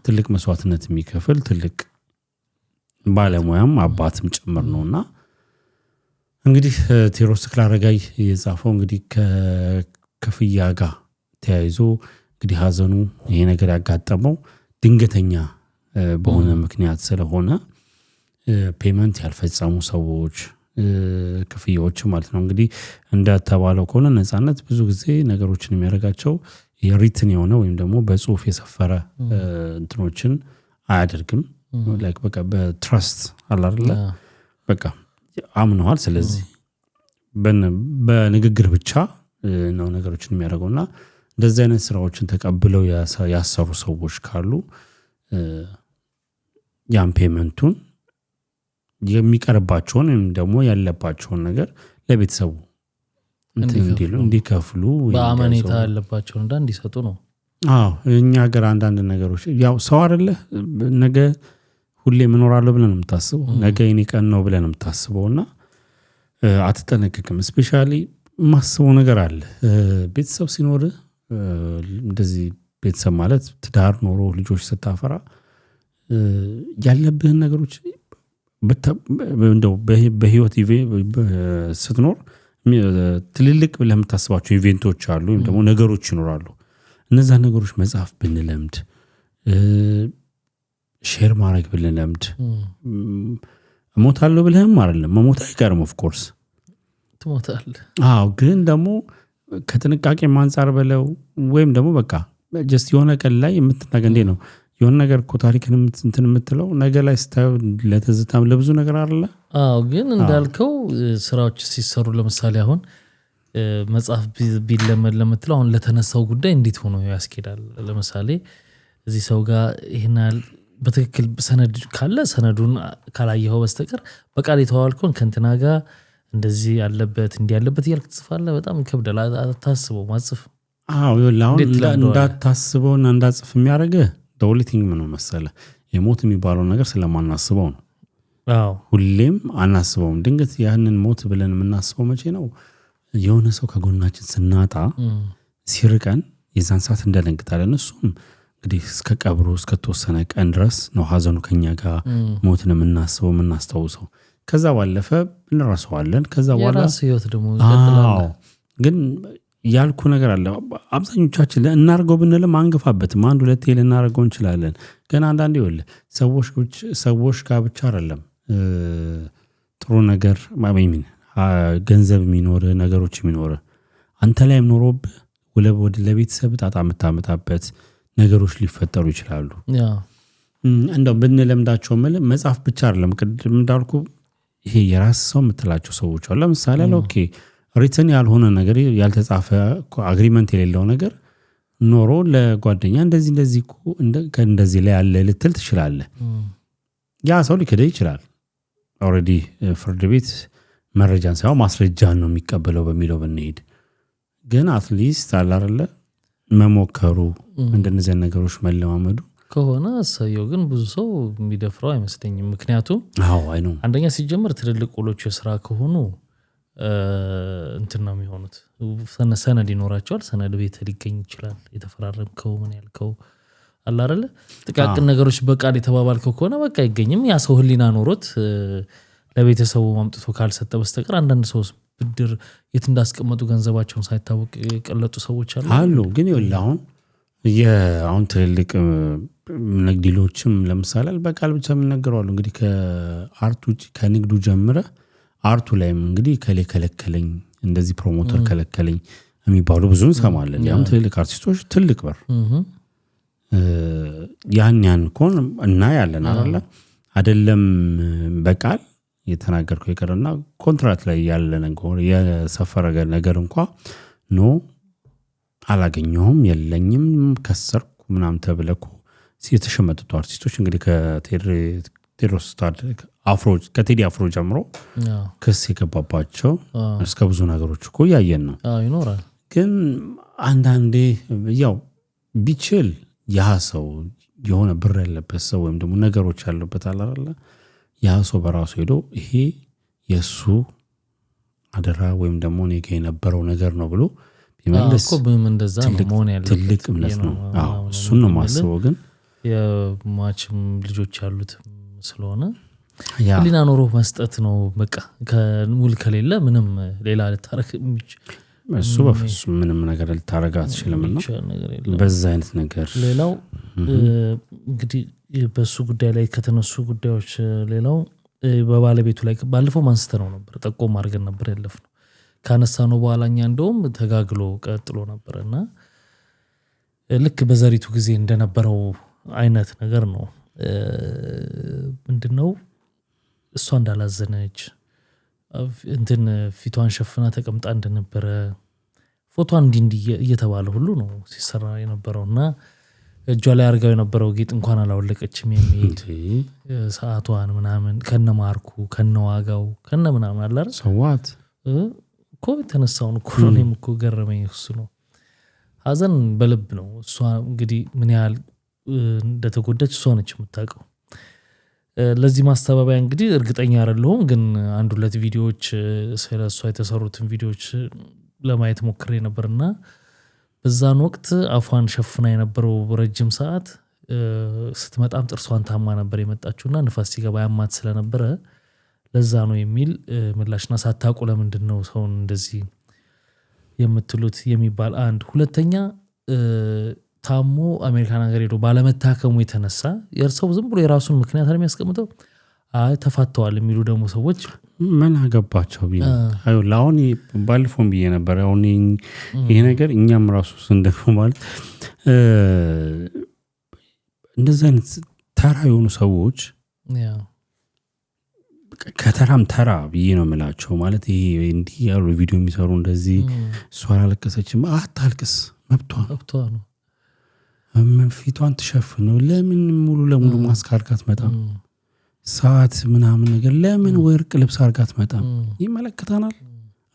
ትልቅ መስዋዕትነት የሚከፍል ትልቅ ባለሙያም አባትም ጭምር ነውና እንግዲህ ቴዎድሮስ ተክለአረጋይ የጻፈው እንግዲህ ከክፍያ ጋር ተያይዞ እንግዲህ ሀዘኑ ይሄ ነገር ያጋጠመው ድንገተኛ በሆነ ምክንያት ስለሆነ ፔመንት ያልፈጸሙ ሰዎች ክፍያዎች ማለት ነው። እንግዲህ እንደተባለው ከሆነ ነፃነት ብዙ ጊዜ ነገሮችን የሚያደርጋቸው የሪትን የሆነ ወይም ደግሞ በጽሁፍ የሰፈረ እንትኖችን አያደርግም። ላይክ በቃ በትረስት አላርለ በቃ አምነዋል። ስለዚህ በንግግር ብቻ ነው ነገሮችን የሚያደርገውና እንደዚህ አይነት ስራዎችን ተቀብለው ያሰሩ ሰዎች ካሉ ያን ፔመንቱን የሚቀርባቸውን ወይም ደግሞ ያለባቸውን ነገር ለቤተሰቡ እንዲከፍሉ በአመኔታ ያለባቸውን እንዲሰጡ ነው። አዎ እኛ ሀገር አንዳንድ ነገሮች ያው ሰው አይደለ ነገ ሁሌ ምኖራለሁ ብለን የምታስበው ነገ የኔ ቀን ነው ብለን የምታስበውና አትጠነቅቅም። ስፔሻሊ ማስበው ነገር አለ ቤተሰብ ሲኖር እንደዚህ ቤተሰብ ማለት ትዳር ኖሮ ልጆች ስታፈራ ያለብህን ነገሮች እንደው በህይወት ስትኖር ትልልቅ ብለህ የምታስባቸው ኢቨንቶች አሉ ወይም ደግሞ ነገሮች ይኖራሉ። እነዛ ነገሮች መጽሐፍ ብንለምድ ሼር ማድረግ ብንለምድ ሞታለሁ ብለህም አይደለም መሞት አይቀርም ኦፍ ኮርስ ትሞታለህ። አዎ ግን ደግሞ ከጥንቃቄ ማንጻር በለው ወይም ደግሞ በቃ ጀስት የሆነ ቀን ላይ የምትናገር እንዴ ነው የሆነ ነገር እኮ ታሪክን እንትን የምትለው ነገር ላይ ስታየው ለተዝታም ለብዙ ነገር አይደለ። አዎ ግን እንዳልከው ስራዎች ሲሰሩ ለምሳሌ አሁን መጽሐፍ ቢለመድ ለምትለው አሁን ለተነሳው ጉዳይ እንዴት ሆኖ ያስኬዳል። ለምሳሌ እዚህ ሰው ጋር ይሄናል በትክክል ሰነድ ካለ ሰነዱን ካላየኸው በስተቀር በቃል የተዋዋልከውን ከእንትና ጋር እንደዚህ ያለበት እንዲህ ያለበት እያልክ ትጽፋለህ። በጣም ይከብዳል። አታስበው ማጽፍ። እንዳታስበውና እንዳጽፍ የሚያደርግህ ዶሊቲንግ ምን መሰለህ የሞት የሚባለው ነገር ስለማናስበው ነው። ሁሌም አናስበውም። ድንገት ያንን ሞት ብለን የምናስበው መቼ ነው? የሆነ ሰው ከጎናችን ስናጣ ሲርቀን የዛን ሰዓት እንደነግጣለን። እሱም እንግዲህ እስከ ቀብሩ እስከ ተወሰነ ቀን ድረስ ነው ሀዘኑ ከኛ ጋር ሞትን የምናስበው የምናስታውሰው። ከዛ ባለፈ እንረሳዋለን። ከዛ በኋላ ህይወት ደግሞ ይቀጥላል። ግን ያልኩ ነገር አለ። አብዛኞቻችን እናርገው ብንልም አንገፋበትም። አንድ ሁለቴ ልናደርገው እንችላለን። ግን አንዳንዴ ይኸውልህ ሰዎች ጋር ብቻ አይደለም ጥሩ ነገር ማሚን ገንዘብ የሚኖር ነገሮች የሚኖር አንተ ላይም ኖሮብህ ወደ ለቤተሰብ ጣጣ የምታመጣበት ነገሮች ሊፈጠሩ ይችላሉ። እንደው ብንለምዳቸው መጽሐፍ ብቻ አይደለም። ቅድም እንዳልኩ ይሄ የራስ ሰው የምትላቸው ሰዎች አሉ። ለምሳሌ ኦኬ ሪትን ያልሆነ ነገር ያልተጻፈ አግሪመንት የሌለው ነገር ኖሮ ለጓደኛ እንደዚህ ከእንደዚህ ላይ ያለ ልትል ትችላለህ። ያ ሰው ሊክደህ ይችላል። ኦልሬዲ ፍርድ ቤት መረጃን ሳይሆን ማስረጃን ነው የሚቀበለው በሚለው ብንሄድ ግን አትሊስት አላረለ መሞከሩ እንደነዚህ ነገሮች መለማመዱ ከሆነ ሰየው። ግን ብዙ ሰው የሚደፍረው አይመስለኝም። ምክንያቱም አንደኛ ሲጀምር ትልልቅ ውሎች የስራ ከሆኑ እንትን ነው የሚሆኑት። ሰነድ ይኖራቸዋል። ሰነድ ቤት ሊገኝ ይችላል። የተፈራረምከው ምን ያልከው አለ አይደለ? ጥቃቅን ነገሮች በቃል የተባባልከው ከሆነ በቃ አይገኝም። ያ ሰው ህሊና ኖሮት ለቤተሰቡ ማምጥቶ ካልሰጠ በስተቀር አንዳንድ ሰው ብድር የት እንዳስቀመጡ ገንዘባቸውን ሳይታወቅ የቀለጡ ሰዎች አሉ። ግን ይኸውልህ አሁን ትልልቅ ንግዲሎችም ለምሳሌ በቃል ብቻ የሚነገሩ አሉ። እንግዲህ ከአርቱ ከንግዱ ጀምረ አርቱ ላይም እንግዲህ ከለከለኝ እንደዚህ ፕሮሞተር ከለከለኝ የሚባሉ ብዙ እንሰማለን። ያም ትልልቅ አርቲስቶች ትልቅ በር ያን ኮን እና ያለን አይደለም በቃል የተናገርከው ይቀርና ኮንትራክት ላይ ያለ ነገር የሰፈረ ነገር እንኳን አላገኘሁም የለኝም ከሰርኩ ምናምን ተብለኩ የተሸመጡት አርቲስቶች እንግዲህ ከቴድሮስ ከቴዲ አፍሮ ጀምሮ ክስ የገባባቸው እስከ ብዙ ነገሮች እኮ ያየን ነው ይኖራል። ግን አንዳንዴ ያው ቢችል ያ ሰው የሆነ ብር ያለበት ሰው ወይም ደግሞ ነገሮች ያለበት አላለ ያ ሰው በራሱ ሄዶ ይሄ የሱ አደራ ወይም ደግሞ እኔ ጋር የነበረው ነገር ነው ብሎ ቢመልስ እንደዛ ነው መሆን ያለበት። ትልቅ እምነት ነው። እሱን ነው ማስበው። ግን የማችም ልጆች ያሉት ስለሆነ ህሊና ኖሮ መስጠት ነው በቃ። ከውል ከሌለ ምንም ሌላ ልታረግ እሱ በፍጹም ምንም ነገር ልታረጋ አትችልምና በዛ አይነት ነገር ሌላው እንግዲህ በሱ ጉዳይ ላይ ከተነሱ ጉዳዮች ሌላው በባለቤቱ ላይ ባለፈው ማንስተነው ነበር ጠቆም አድርገን ነበር ያለፍነው። ካነሳነው በኋላኛ እንደውም ተጋግሎ ቀጥሎ ነበርና ልክ በዘሪቱ ጊዜ እንደነበረው አይነት ነገር ነው። ምንድነው እሷ እንዳላዘነች እንትን ፊቷን ሸፍና ተቀምጣ እንደነበረ ፎቶን እንዲህ እየተባለ ሁሉ ነው ሲሰራ የነበረውና እጇ ላይ አርጋው የነበረው ጌጥ እንኳን አላወለቀችም የሚል ሰዓቷን ምናምን ከነማርኩ ከነዋጋው ከነምናምን አለ አይደል ሰዋት እኮ ተነሳውን እኮ እኔም እኮ ገረመኝ። እሱ ነው ሀዘን በልብ ነው። እሷ እንግዲህ ምን ያህል እንደተጎዳች እሷ ነች የምታውቀው። ለዚህ ማስተባበያ እንግዲህ እርግጠኛ አይደለሁም፣ ግን አንድ ሁለት ቪዲዮዎች ስለሷ የተሰሩትን ቪዲዮዎች ለማየት ሞክሬ ነበርና በዛን ወቅት አፏን ሸፍና የነበረው ረጅም ሰዓት ስትመጣም ጥርሷን ታማ ነበር የመጣችውና ንፋስ ሲገባ ያማት ስለነበረ ለዛ ነው የሚል ምላሽና ሳታውቁ ለምንድነው ሰውን እንደዚህ የምትሉት የሚባል አንድ። ሁለተኛ ታሞ አሜሪካን ሀገር ሄዶ ባለመታከሙ የተነሳ የርሰው ዝም ብሎ የራሱን ምክንያት አለ የሚያስቀምጠው ተፋተዋል የሚሉ ደግሞ ሰዎች ምን አገባቸው ቢል አሁን ባለፈው ብዬ ነበር። አሁን ይሄ ነገር እኛም ራሱ እንደው ማለት እንደዛ አይነት ተራ የሆኑ ሰዎች ከተራም ተራ ብዬ ነው የምላቸው። ማለት ይሄ እንዲህ ያሉ ቪዲዮ የሚሰሩ እንደዚህ እሷ አላለቀሰችም አታልቅስ መብቷ ነው። ፊቷን ተሸፍነው ለምን ሙሉ ለሙሉ ማስክ አድርጋት መጣም ሰዓት ምናምን ነገር ለምን ወርቅ ልብስ አድርጋት መጣም ይመለከታናል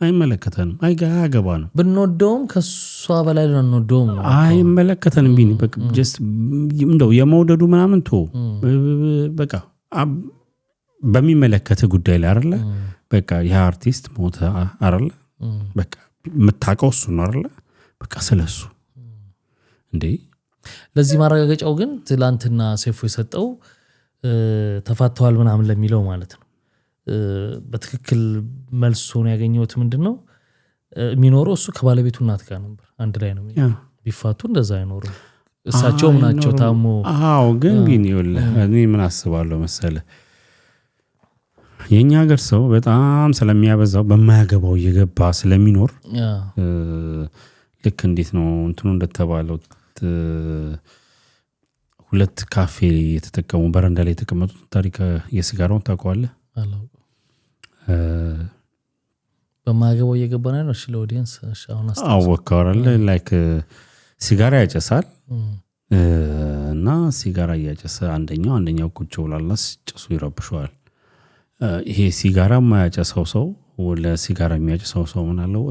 አይመለከተንም አይገባንም ብንወደውም ከሷ በላይ ልንወደውም ነው አይመለከተንም ቢኒ በቃ just እንደው የመውደዱ ምናምን ቶ በቃ በሚመለከተ ጉዳይ ላይ አይደለ በቃ ያ አርቲስት ሞተ አይደለ በቃ መታቀው እሱ ነው አይደለ በቃ ስለሱ እንዴ ለዚህ ማረጋገጫው ግን ትላንትና ሰይፉ የሰጠው ተፋተዋል ምናምን ለሚለው ማለት ነው በትክክል መልሶን ያገኘሁት ምንድነው የሚኖረው እሱ ከባለቤቱ እናት ጋር ነበር አንድ ላይ ነው ቢፋቱ እንደዛ አይኖርም እሳቸውም ናቸው ታሞ አዎ ግን ቢኒውል እኔ ምን አስባለሁ መሰለ የኛ ሀገር ሰው በጣም ስለሚያበዛው በማያገባው እየገባ ስለሚኖር ልክ እንዴት ነው እንትኑ እንደተባለው ሁለት ካፌ የተጠቀሙ በረንዳ ላይ የተቀመጡት ታሪክ የሲጋራውን ታውቀዋለህ በማያገባው እየገባ ነው እሺ ለኦዲየንስ እሺ አሁን አወቀዋል ላይክ ሲጋራ ያጨሳል እና ሲጋራ ያጨሰ አንደኛው ቁጭ ብሏልና ጭሱ ይረብሸዋል ይሄ ሲጋራ ማያጨሰው ሰው ወለ ሲጋራ የሚያጨሰው ሰው ምን አለው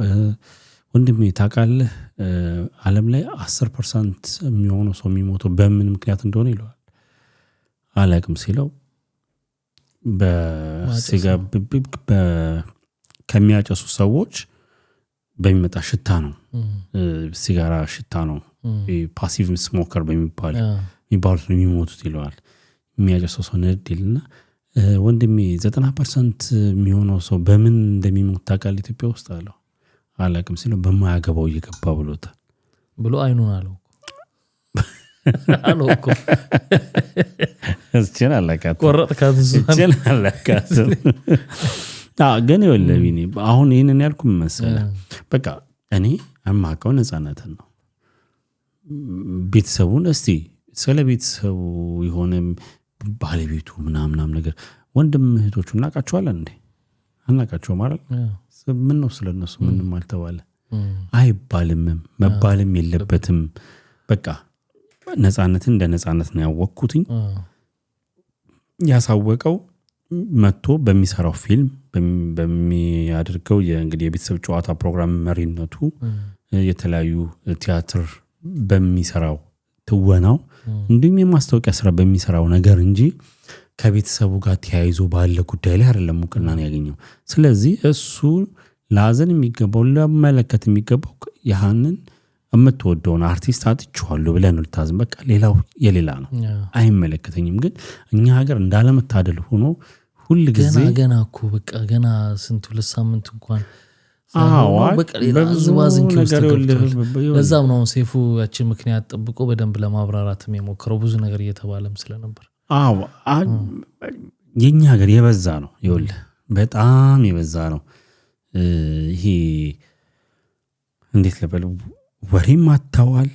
ወንድሜ ታውቃለህ ዓለም ላይ 10% የሚሆነው ሰው የሚሞተው በምን ምክንያት እንደሆነ ይለዋል አላቅም ሲለው ከሚያጨሱ ሰዎች በሚመጣ ሽታ ነው ሲጋራ ሽታ ነው ፓሲቭ ስሞከር በሚባሉት ነው የሚሞቱት ይለዋል የሚያጨሰው ሰው ነድልና ወንድሜ 90% የሚሆነው ሰው በምን እንደሚሞት ታውቃለህ ኢትዮጵያ ውስጥ አለው አላቅም ሲለው በማያገባው እየገባ ብሎታል ብሎ አይኑን አለው እኮ እቺን አላቃት ቆረጥካት እቺን አላቃት ግን ይወለብኝ አሁን ይሄንን ያልኩ መሰለ በቃ እኔ አማካው ነፃነትን ነው ቤተሰቡን እስቲ ስለ ቤተሰቡ የሆነ ባለቤቱ ምናምን ነገር ወንድም እህቶቹ እናቃቸዋለን እንዴ አናቃቸው ማለት ምን ነው ስለነሱ ምንም አልተባለ አይባልም መባልም የለበትም በቃ ነፃነትን እንደ ነፃነት ነው ያወቅኩትኝ ያሳወቀው መጥቶ በሚሰራው ፊልም በሚያደርገው የእንግዲህ የቤተሰብ ጨዋታ ፕሮግራም መሪነቱ የተለያዩ ቲያትር በሚሰራው ትወናው እንዲሁም የማስታወቂያ ስራ በሚሰራው ነገር እንጂ ከቤተሰቡ ጋር ተያይዞ ባለ ጉዳይ ላይ አይደለም ሙቅናን ያገኘው ስለዚህ እሱ ላዘን የሚገባው ለመለከት የሚገባው ያንን የምትወደውን አርቲስት አጥቻለሁ ብለን ልታዝም በቃ ሌላው የሌላ ነው አይመለከተኝም ግን እኛ ሀገር እንዳለመታደል ሆኖ ሁሉ ጊዜ ገና እኮ በቃ ገና ስንቱ ለሳምንት እንኳን በቃ በዝዋዝን ለዛም ነው ሰይፉ ያቺን ምክንያት ጠብቆ በደንብ ለማብራራትም የሞከረው ብዙ ነገር እየተባለም ስለነበር የኛ ሀገር የበዛ ነው ይኸውልህ በጣም የበዛ ነው ይሄ እንዴት ለበለው ወሬም አታዋል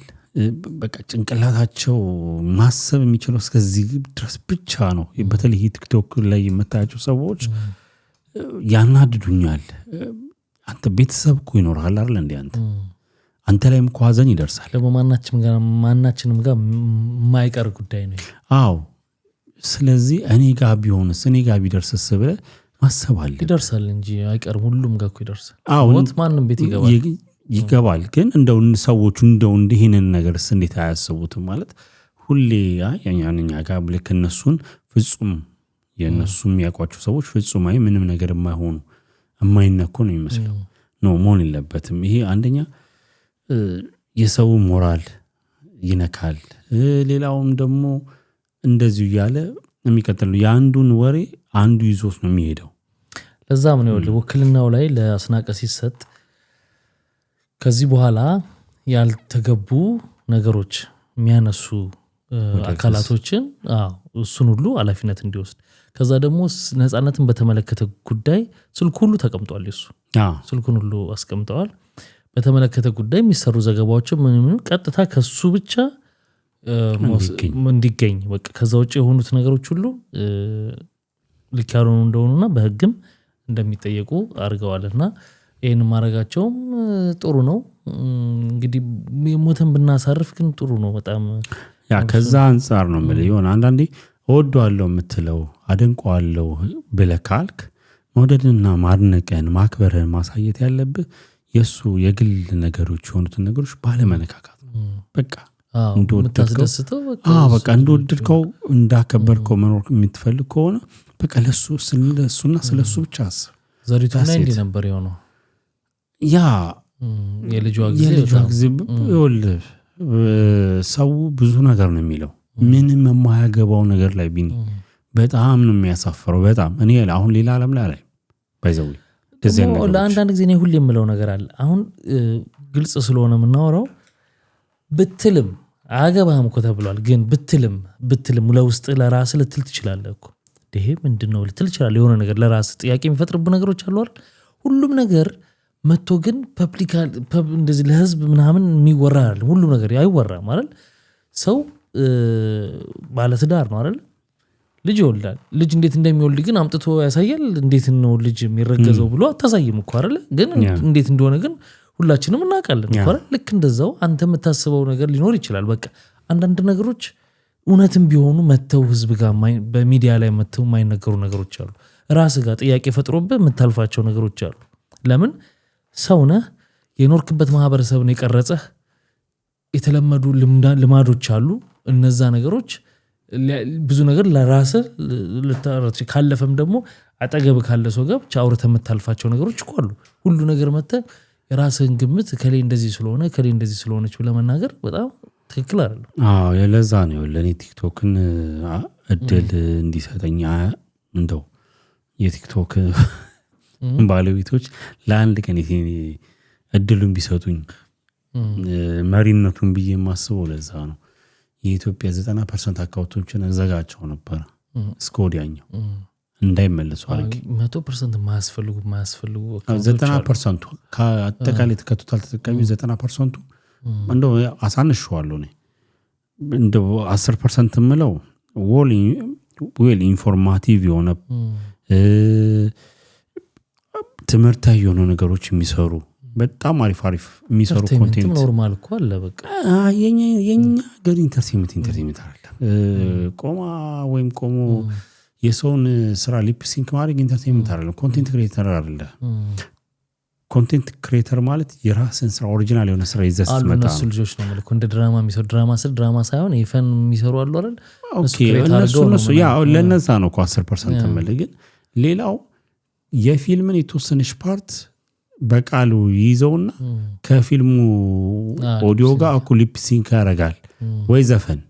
በቃ ጭንቅላታቸው ማሰብ የሚችለው እስከዚህ ድረስ ብቻ ነው በተለይ ቲክቶክ ላይ የምታያቸው ሰዎች ያናድዱኛል አንተ ቤተሰብ እኮ ይኖርሃል አይደል እንዴ አንተ ላይም እኮ ሀዘን ይደርሳል ለማናችንም ጋር የማይቀር ጉዳይ ነው አዎ ስለዚህ እኔ ጋር ቢሆንስ እኔ ጋር ቢደርስስ ብለህ ማሰብ አለ ይደርሳል እንጂ አይቀርም ሁሉም ጋር እኮ ይደርሳል ሞት ማንንም ቤት ይገባል ግን እንደው ሰዎቹ እንደው እንደሄነን ነገርስ እንዴት አያስቡትም ማለት ሁሌ ያኛኛ ጋር ብለህ ከነሱን ፍጹም የነሱም ያቋቸው ሰዎች ፍጹማዊ ምንም ነገር የማይሆኑ የማይነኩ ነው የሚመስለው ነው መሆን የለበትም ይሄ አንደኛ የሰው ሞራል ይነካል ሌላውም ደግሞ እንደዚሁ ያለ የሚቀጥለው ያንዱን ወሬ አንዱ ይዞት ነው የሚሄደው ለዛም ነው ወክልናው ላይ ለአስናቀ ሲሰጥ ከዚህ በኋላ ያልተገቡ ነገሮች የሚያነሱ አካላቶችን እሱን ሁሉ ኃላፊነት እንዲወስድ ከዛ ደግሞ ነፃነትን በተመለከተ ጉዳይ ስልኩ ሁሉ ተቀምጧል እሱ ስልኩን ሁሉ አስቀምጠዋል በተመለከተ ጉዳይ የሚሰሩ ዘገባዎች ምን ቀጥታ ከሱ ብቻ እንዲገኝ በቃ ከዛ ውጪ የሆኑት ነገሮች ሁሉ ልክ ያልሆኑ እንደሆኑና በህግም እንደሚጠየቁ አድርገዋልና ይሄን ማረጋቸውም ጥሩ ነው እንግዲህ ሞተን ብናሳርፍ ግን ጥሩ ነው በጣም ያ ከዛ አንፃር ነው ማለት ይሆን አንዳንዴ እወደዋለሁ የምትለው አደንቀዋለሁ ብለህ ካልክ መውደድና ማድነቅን ማክበርን ማሳየት ያለብህ የሱ የግል ነገሮች የሆኑትን ነገሮች ባለመነካካት በቃ እንደወደድከው በቃ እንደወደድከው እንዳከበርከው መኖር የምትፈልግ ከሆነ በቃ ለሱ ስለሱና ስለሱ ብቻ አስብ። ዘሪቱ ላይ እንደ ነበር የሆነው ያ የልጇ ጊዜ ይኸውልህ ሰው ብዙ ነገር ነው የሚለው ምንም የማያገባው ነገር ላይ ቢኒ በጣም ነው የሚያሳፍረው። በጣም እኔ አሁን ሌላ ዓለም ላይ ባይዘው ለአንዳንድ ጊዜ እኔ ሁሌ የምለው ነገር አለ። አሁን ግልጽ ስለሆነ የምናወራው ብትልም አያገባህም እኮ ተብሏል። ግን ብትልም ለውስጥ ለራስ ልትል ትችላለህ እኮ ይሄ ምንድነው ልትል ትችላለህ። የሆነ ነገር ለራስ ጥያቄ የሚፈጥርብህ ነገሮች አሉ አይደል? ሁሉም ነገር መጥቶ ግን ፐብሊካል እንደዚህ ለህዝብ ምናምን የሚወራ አይደል? ሁሉም ነገር አይወራም አይደል? ሰው ባለትዳር ነው አይደል? ልጅ ይወልዳል። ልጅ እንዴት እንደሚወልድ ግን አምጥቶ ያሳያል። እንዴት ነው ልጅ የሚረገዘው ብሎ አታሳይም እኮ አይደል? ግን እንዴት እንደሆነ ግን ሁላችንም እናውቃለን እኮ አይደል? ልክ እንደዛው አንተ የምታስበው ነገር ሊኖር ይችላል። በቃ አንዳንድ ነገሮች እውነትም ቢሆኑ መተው ህዝብ ጋር በሚዲያ ላይ መተው የማይነገሩ ነገሮች አሉ። ራስ ጋር ጥያቄ ፈጥሮብህ የምታልፋቸው ነገሮች አሉ። ለምን ሰው ነህ፣ የኖርክበት ማህበረሰብ ነው የቀረጸህ፣ የተለመዱ ልማዶች አሉ። እነዛ ነገሮች ብዙ ነገር ለራስ ልታረች ካለፈም ደግሞ አጠገብ ካለ ሰው ጋር አውርተህ የምታልፋቸው ነገሮች እኮ አሉ። ሁሉ ነገር መተህ የራስህን ግምት ከሌ እንደዚህ ስለሆነ ከሌ እንደዚህ ስለሆነች ብለህ መናገር በጣም ትክክል አይደለም። ለዛ ነው ለኔ ቲክቶክን እድል እንዲሰጠኝ እንደው የቲክቶክ ባለቤቶች ለአንድ ቀን እድሉን ቢሰጡኝ መሪነቱን ብዬ የማስበው ለዛ ነው። የኢትዮጵያ 90% አካውንቶችን እዘጋቸው ነበር እስከ ወዲያኛው እንዳይመለሱ አድርጌ 100% ማያስፈልጉ 90% ከአጠቃላይ ተከቱታል ተጠቃሚው 90% እንደው አሳንሽዋለሁ ነው። እንደው 10% ምለው ዌል ኢንፎርማቲቭ የሆነ ትምህርታዊ የሆኑ ነገሮች የሚሰሩ በጣም አሪፍ የሚሰሩ ኮንቴንት ኖርማል እኮ አለ። በቃ የኛ ሀገር ኢንተርቴንመንት አይደለም። ቆሞ የሰውን ስራ ሊፕሲንክ ማድረግ ኢንተርቴንመንት አይደለም። ኮንቴንት ክሬተር አይደለም። ኮንቴንት ክሬተር ማለት የራስን ስራ ኦሪጂናል የሆነ ስራ ይዘህ ስትመጣ እነሱ ልጆች ነው ማለት እንደ ድራማ የሚሰሩ ድራማ ሳይሆን የፈን የሚሰሩ አሉ አይደል? እነሱ ያው ለነዛ ነው 10% ተመለ። ግን ሌላው የፊልምን የተወሰነች ፓርት በቃሉ ይይዘውና ከፊልሙ ኦዲዮ ጋር እኩል ሊፕሲንክ ያደርጋል ወይ ዘፈን።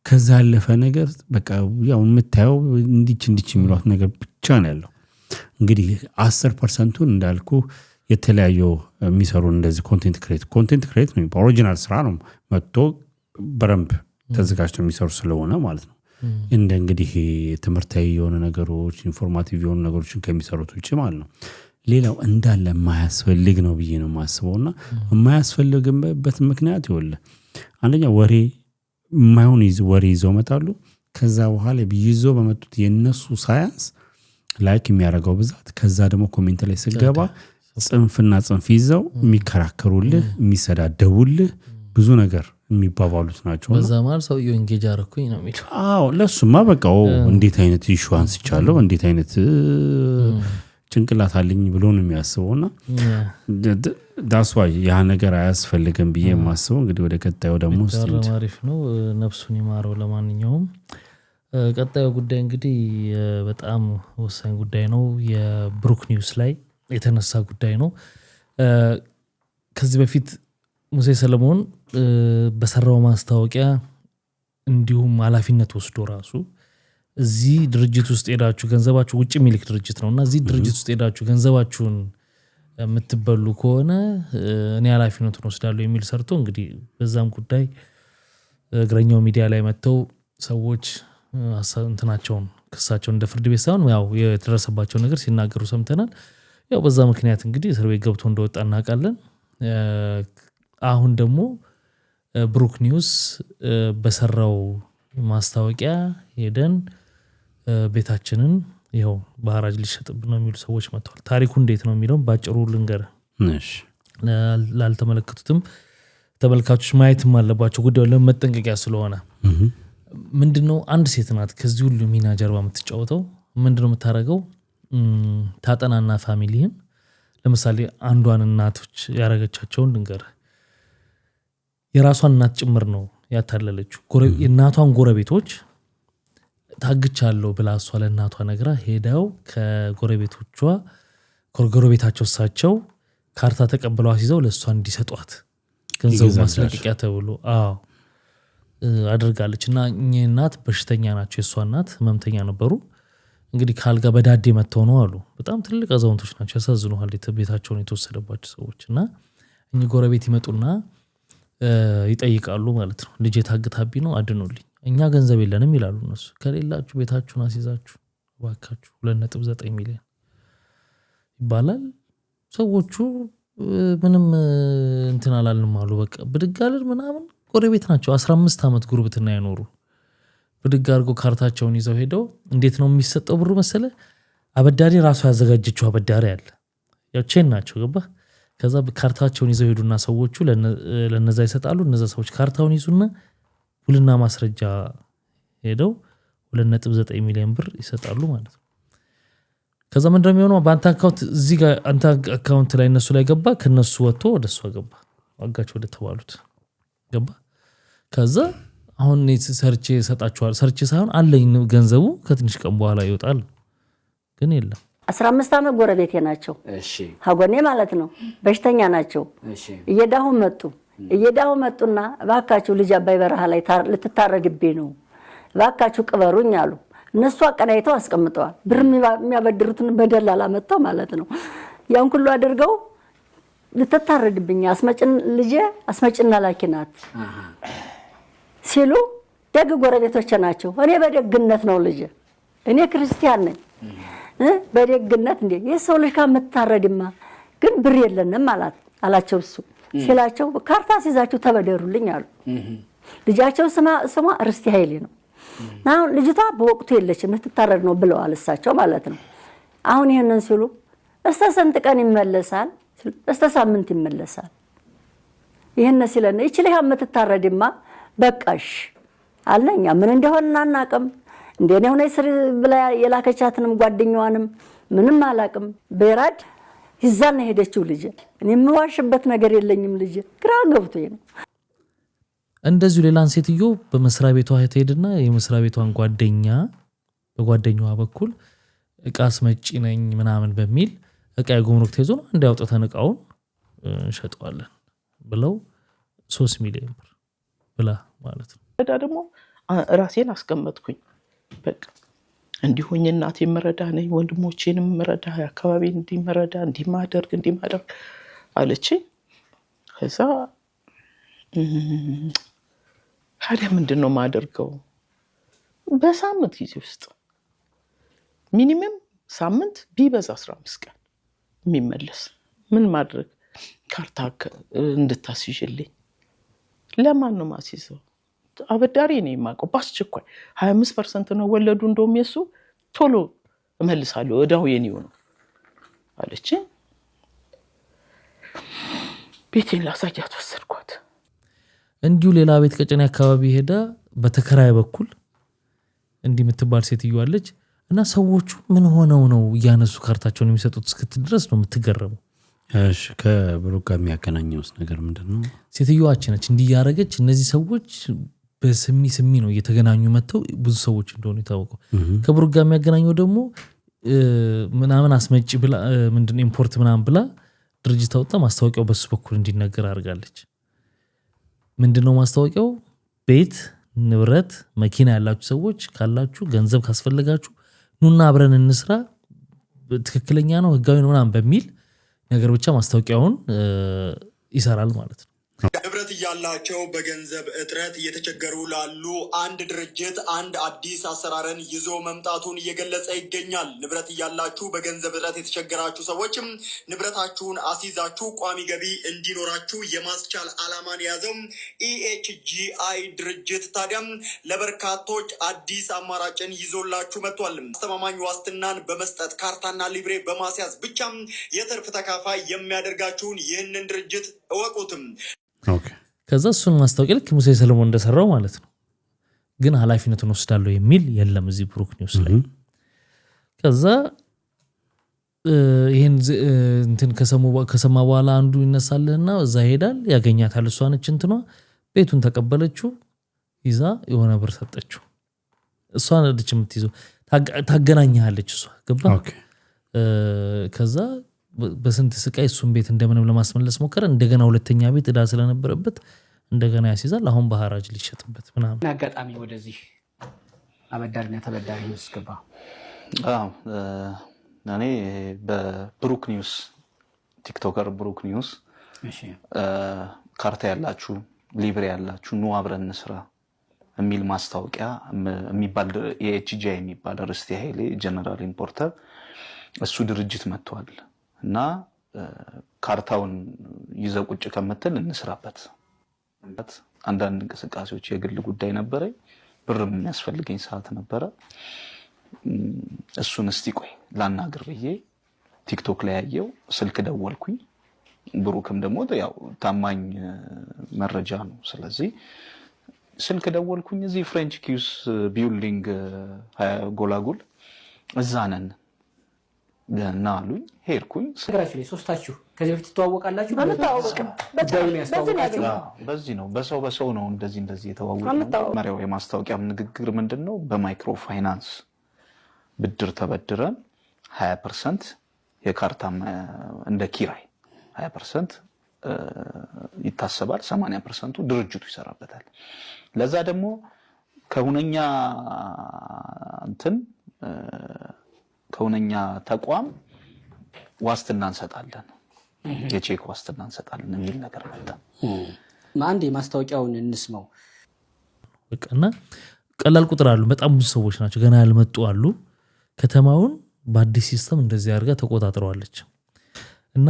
ከዛ ያለፈ ነገር በቃ ያው የምታየው እንዲች የሚሏት ነገር ብቻ ነው ያለው። እንግዲህ 10% እንዳልኩ የተለያዩ የሚሰሩ እንደዚህ ኮንቴንት ክሬት ነው ኦሪጂናል ስራ ነው መጥቶ በረምብ ተዘጋጅቶ የሚሰሩ ስለሆነ ማለት ነው። እንግዲህ ትምህርታዊ የሆነ ነገሮች ኢንፎርማቲቭ የሆኑ ነገሮችን ከሚሰሩት ውጪ ማለት ነው። ሌላው እንዳለ የማያስፈልግ ነው ብዬ ነው የማስበውና የማያስፈልግበት ምክንያት ይኸውልህ አንደኛ ወሬ የማይሆን ወሬ ይዘው መጣሉ። ከዛ በኋላ ይዘው በመጡት የነሱ ሳያንስ ላይክ የሚያደርገው ብዛት ከዛ ደግሞ ኮሜንት ላይ ስገባ ጽንፍና ጽንፍ ይዘው የሚከራከሩልህ የሚሰዳደቡልህ ብዙ ነገር የሚባባሉት ናቸው። በዛ ማለት ሰውዬው ኢንጌጅ አደረኩኝ ነው የሚለው። ለሱማ በቃ እንዴት አይነት ኢሹዋንስ ይቻለው እንዴት አይነት ጭንቅላት አለኝ ብሎ ነው የሚያስበውና ዳስዋይ ያ ነገር አያስፈልግም ብዬ የማስበው። እንግዲህ ወደ ቀጣዩ ደግሞ አሪፍ ነው ነፍሱን ይማረው። ለማንኛውም ቀጣዩ ጉዳይ እንግዲህ በጣም ወሳኝ ጉዳይ ነው። የብሩክ ኒውስ ላይ የተነሳ ጉዳይ ነው። ከዚህ በፊት ሙሴ ሰለሞን በሰራው ማስታወቂያ እንዲሁም ኃላፊነት ወስዶ ራሱ እዚህ ድርጅት ውስጥ ሄዳችሁ ገንዘባችሁ ውጭ የሚልክ ድርጅት ነውና እዚህ ድርጅት ውስጥ ሄዳችሁ ገንዘባችሁን የምትበሉ ከሆነ እኔ ኃላፊነቱን ወስዳለሁ የሚል ሰርቶ እንግዲህ በዛም ጉዳይ እግረኛው ሚዲያ ላይ መጥተው ሰዎች እንትናቸውን ክሳቸውን እንደ ፍርድ ቤት ሳይሆን ያው የተደረሰባቸው ነገር ሲናገሩ ሰምተናል። ያው በዛ ምክንያት እንግዲህ እስር ቤት ገብቶ እንደወጣ እናውቃለን። አሁን ደግሞ ብሩክ ኒውስ በሰራው ማስታወቂያ ሄደን ቤታችንን ይኸው በሐራጅ ሊሸጥብን ነው የሚሉ ሰዎች መጥተዋል። ታሪኩ እንዴት ነው የሚለውን ባጭሩ ልንገር። ላልተመለከቱትም ተመልካቾች ማየትም አለባቸው ጉዳዩን ለመጠንቀቂያ ስለሆነ ምንድነው አንድ ሴት ናት ከዚህ ሁሉ ሚና ጀርባ የምትጫወተው ምንድነው የምታረገው ታጠናና ፋሚሊን ለምሳሌ አንዷን እናቶች ያረጋቻቸውን ድንገር የራሷን እናት ጭምር ነው ያታለለችው የእናቷን ጎረቤቶች ታግቻለሁ ብላ እሷ ለእናቷ ነግራ ሄዳው ከጎረቤታቸው እሳቸው ካርታ ተቀብለው አስይዘው ለሷ እንዲሰጧት ገንዘብ ማስለቀቂያ ተብሎ አድርጋለችና እናት በሽተኛ ናቸው የሷ እናት ህመምተኛ ነበሩ እንግዲህ ካልጋ በዳዴ መተው ነው አሉ በጣም ትልቅ አዛውንቶች ናቸው ያሳዝኑሃል ቤታቸውን የተወሰደባቸው ሰዎችና እኚህ ጎረቤት ይመጡና ይጠይቃሉ ማለት ነው ልጄ ታግታብኝ ነው አድኑልኝ እኛ ገንዘብ የለንም ይላሉ እነሱ ከሌላችሁ ቤታችሁን አስይዛችሁ ባካችሁ 2.9 ሚሊዮን ይባላል ሰዎቹ ምንም እንትን አላልንም አሉ በቃ ብድጋልን ምናምን ጎረቤት ናቸው 15 አመት ጉርብትና ያኖሩ ብድግ አድርጎ ካርታቸውን ይዘው ሄደው እንዴት ነው የሚሰጠው ብሩ መሰለ አበዳሪ ራሱ ያዘጋጀችው አበዳሪ አለ ያው ቼን ናቸው ገባ ከዛ ካርታቸውን ይዘው ሄዱና ሰዎቹ ለነዛ ይሰጣሉ እነዛ ሰዎች ካርታውን ይዙና ሁሉና ማስረጃ ሄደው 2.9 ሚሊዮን ብር ይሰጣሉ ማለት ነው ከዛ ምንድነው የሚሆነው ባንክ አካውንት እዚህ ጋር አንተ አካውንት ላይ እነሱ ላይ ገባ ከነሱ ወጥቶ ወደሱ ገባ ዋጋቸው ወደ ተባሉት ገባ ከዛ አሁን ሰርቼ ሰጣቸዋል ሰርቼ ሳይሆን አለኝ ገንዘቡ ከትንሽ ቀን በኋላ ይወጣል ግን የለም 15 አመት ጎረቤቴ ናቸው እሺ ሀጎኔ ማለት ነው በሽተኛ ናቸው እሺ እየዳሁ መጡና ባካችሁ ልጅ አባይ በረሃ ላይ ልትታረድብኝ ነው ባካችሁ ቅበሩኝ አሉ እነሱ አቀናይተው አስቀምጠዋል ብር የሚያበድሩትን በደላላ መጣው ማለት ነው ያን ሁሉ አድርገው ልትታረድብኝ ልጄ አስመጭና ላኪናት ሲሉ ደግ ጎረቤቶች ናቸው እኔ በደግነት ነው ልጄ እኔ ክርስቲያን ነኝ በደግነት እንዴ የሰው ልጅ ካመታረድማ ግን ብር የለንም አላቸው እሱ ሲላቸው ካርታ ሲዛችሁ ተበደሩልኝ አሉ ልጃቸው ስሟ ርስቲ ኃይሌ ነው አሁን ልጅቷ በወቅቱ የለችም ልትታረድ ነው ብለዋል እሳቸው ማለት ነው አሁን ይሄንን ሲሉ እስከ ቀን ይመለሳል እስከ ሳምንት ይመለሳል ይሄን ሲለነ ይችላል የምትታረድማ በቃሽ አለኛ ምን እንደሆነ አናቀም እንደኔ ሆነ ስር ብላ የላከቻትንም ጓደኛዋንም ምንም አላቅም በራድ ይዛና ሄደችው ልጅ እኔ ምዋሽበት ነገር የለኝም ልጅ ግራ ገብቶኝ ነው እንደዚህ ሌላን ሴትዮ በመስሪያ ቤቷ ሄደና የመስሪያ ቤቷን በጓደኛዋ በኩል እቃስ መጪ ነኝ ምናምን በሚል እቃ የጉምሩክ ተይዞ ነው እንዲያውጣ ተነቃው ሸጠዋለን ብለው 3 ሚሊዮን ብር ብላ ማለት ነው ደግሞ ራሴን አስቀመጥኩኝ በቃ እንዲሆኝ እናቴ መረዳ ነኝ ወንድሞቼንም መረዳ አካባቢ እንዲመረዳ እንዲማደርግ አለች ከዛ ታዲያ ምንድነው ማደርገው በሳምንት ጊዜ ውስጥ ሚኒመም ሳምንት ቢበዛ 15 ቀን የሚመለስ ምን ማድረግ ካርታ እንድታስይዥልኝ ለማን ነው ማስይዘው አበዳሪ ነኝ ማቆ ባስቸኳይ 25% ነው ወለዱ እንደውም የሱ ቶሎ እመልሳለሁ እዳው የኔው ነው አለች ቤቴን ላሳያት ወሰድኳት እንዲሁ ሌላ ቤት ቀጨኔ አካባቢ ሄዳ በተከራይ በኩል እንዲህ የምትባል ሴትዮ አለች እና ሰዎቹ ምን ሆነው ነው ያነሱ ካርታቸውን የሚሰጡት እስክትል ድረስ ነው የምትገረመው እሺ ከብሩክ ጋር የሚያገናኘው ነገር ምንድነው ሴትዮዋችን ነች እንዲህ ያረጋች እነዚህ ሰዎች በስሚ ነው እየተገናኙ መተው ብዙ ሰዎች እንደሆኑ ይታወቁ ከብሩክ ጋር የሚያገናኘው ደግሞ ምናምን አስመጪ ብላ ምንድነው ኢምፖርት ምናምን ብላ ድርጅት አውጣ ማስታወቂያው በሱ በኩል እንዲነገር አድርጋለች ምንድነው ማስታወቂያው ቤት ንብረት መኪና ያላችሁ ሰዎች ካላችሁ ገንዘብ ካስፈልጋችሁ ኑና አብረን እንስራ ትክክለኛ ነው ህጋዊ ነው ምናምን በሚል ነገር ብቻ ማስታወቂያውን ይሰራል ማለት ነው ንብረት ያላቸው በገንዘብ እጥረት እየተቸገሩ ላሉ አንድ ድርጅት አንድ አዲስ አሰራርን ይዞ መምጣቱን እየገለጸ ይገኛል። ንብረት ያላችሁ በገንዘብ እጥረት የተቸገራችሁ ሰዎችም ንብረታችሁን አስይዛችሁ ቋሚ ገቢ እንዲኖራችሁ የማስቻል ዓላማን የያዘው EHGI ድርጅት ታዲያም ለበርካቶች አዲስ አማራጭን ይዞላችሁ መጥቷል። አስተማማኝ ዋስትናን በመስጠት ካርታና ሊብሬ በማስያዝ ብቻም የትርፍ ተካፋይ የሚያደርጋችሁን ይህንን ድርጅት እወቁትም። ከዛ እሱን ማስታወቂያ ልክ ሙሴ ሰለሞን እንደሰራው ማለት ነው። ግን ኃላፊነቱን ወስዳለሁ የሚል የለም እዚህ ብሩክ ኒውስ ላይ። ከዛ ይህን እንትን ከሰማ በኋላ አንዱ ይነሳልህና እዛ ይሄዳል፣ ያገኛታል። እሷ ነች እንትኗ ቤቱን ተቀበለችው፣ ይዛ የሆነ ብር ሰጠችው። እሷ ነች የምትይዘው፣ ታገናኛለች እሷ ገባ። ከዛ በስንት ስቃይ እሱን ቤት እንደምንም ለማስመለስ ሞከረ። እንደገና ሁለተኛ ቤት እዳ ስለነበረበት እንደገና ያስይዛል። አሁን በሐራጅ ሊሸጥበት ምናምን አጋጣሚ ወደዚህ አበዳሪና ተበዳሪ ውስጥ ገባ። እኔ በብሩክ ኒውስ ቲክቶከር ብሩክ ኒውስ ካርታ ያላችሁ ሊብሬ ያላችሁ ኑ አብረን እንስራ የሚል ማስታወቂያ የሚባል የኤችጂአይ የሚባል ርስቴ ኃይሌ ጀነራል ኢምፖርተር እሱ ድርጅት መጥቷል እና ካርታውን ይዘው ቁጭ ከምትል እንስራበት። አንዳንድ እንቅስቃሴዎች የግል ጉዳይ ነበረ፣ ብርም የሚያስፈልገኝ ሰዓት ነበረ። እሱን እስቲ ቆይ ላናግር ብዬ ቲክቶክ ላይ ያየው ስልክ ደወልኩኝ። ብሩክም ደግሞ ያው ታማኝ መረጃ ነው። ስለዚህ ስልክ ደወልኩኝ። እዚህ ፍሬንች ኪውስ ቢልዲንግ ጎላጉል እዛ ነን እና አሉኝ። ሄድኩኝ። ነገራችሁ ላይ ሶስታችሁ ከዚህ በፊት ተዋወቃላችሁ? በዚህ ነው በሰው ነው እንደዚህ የተዋወቅነው። መሪያው የማስታወቂያም ንግግር ምንድነው? በማይክሮ ፋይናንስ ብድር ተበድረን 20% የካርታ እንደ ኪራይ 20% ይታሰባል፣ 80% ድርጅቱ ይሰራበታል። ለዛ ደግሞ ከሁነኛ ተቋም ዋስትና እንሰጣለን፣ የቼክ ዋስትና እንሰጣለን የሚል ነገር መጣ። አንዴ ማስታወቂያውን እንስማው። በቃና ቀላል ቁጥር አሉ። በጣም ብዙ ሰዎች ናቸው ገና ያልመጡ አሉ። ከተማውን በአዲስ ሲስተም እንደዚህ አድርጋ ተቆጣጥረዋለች። እና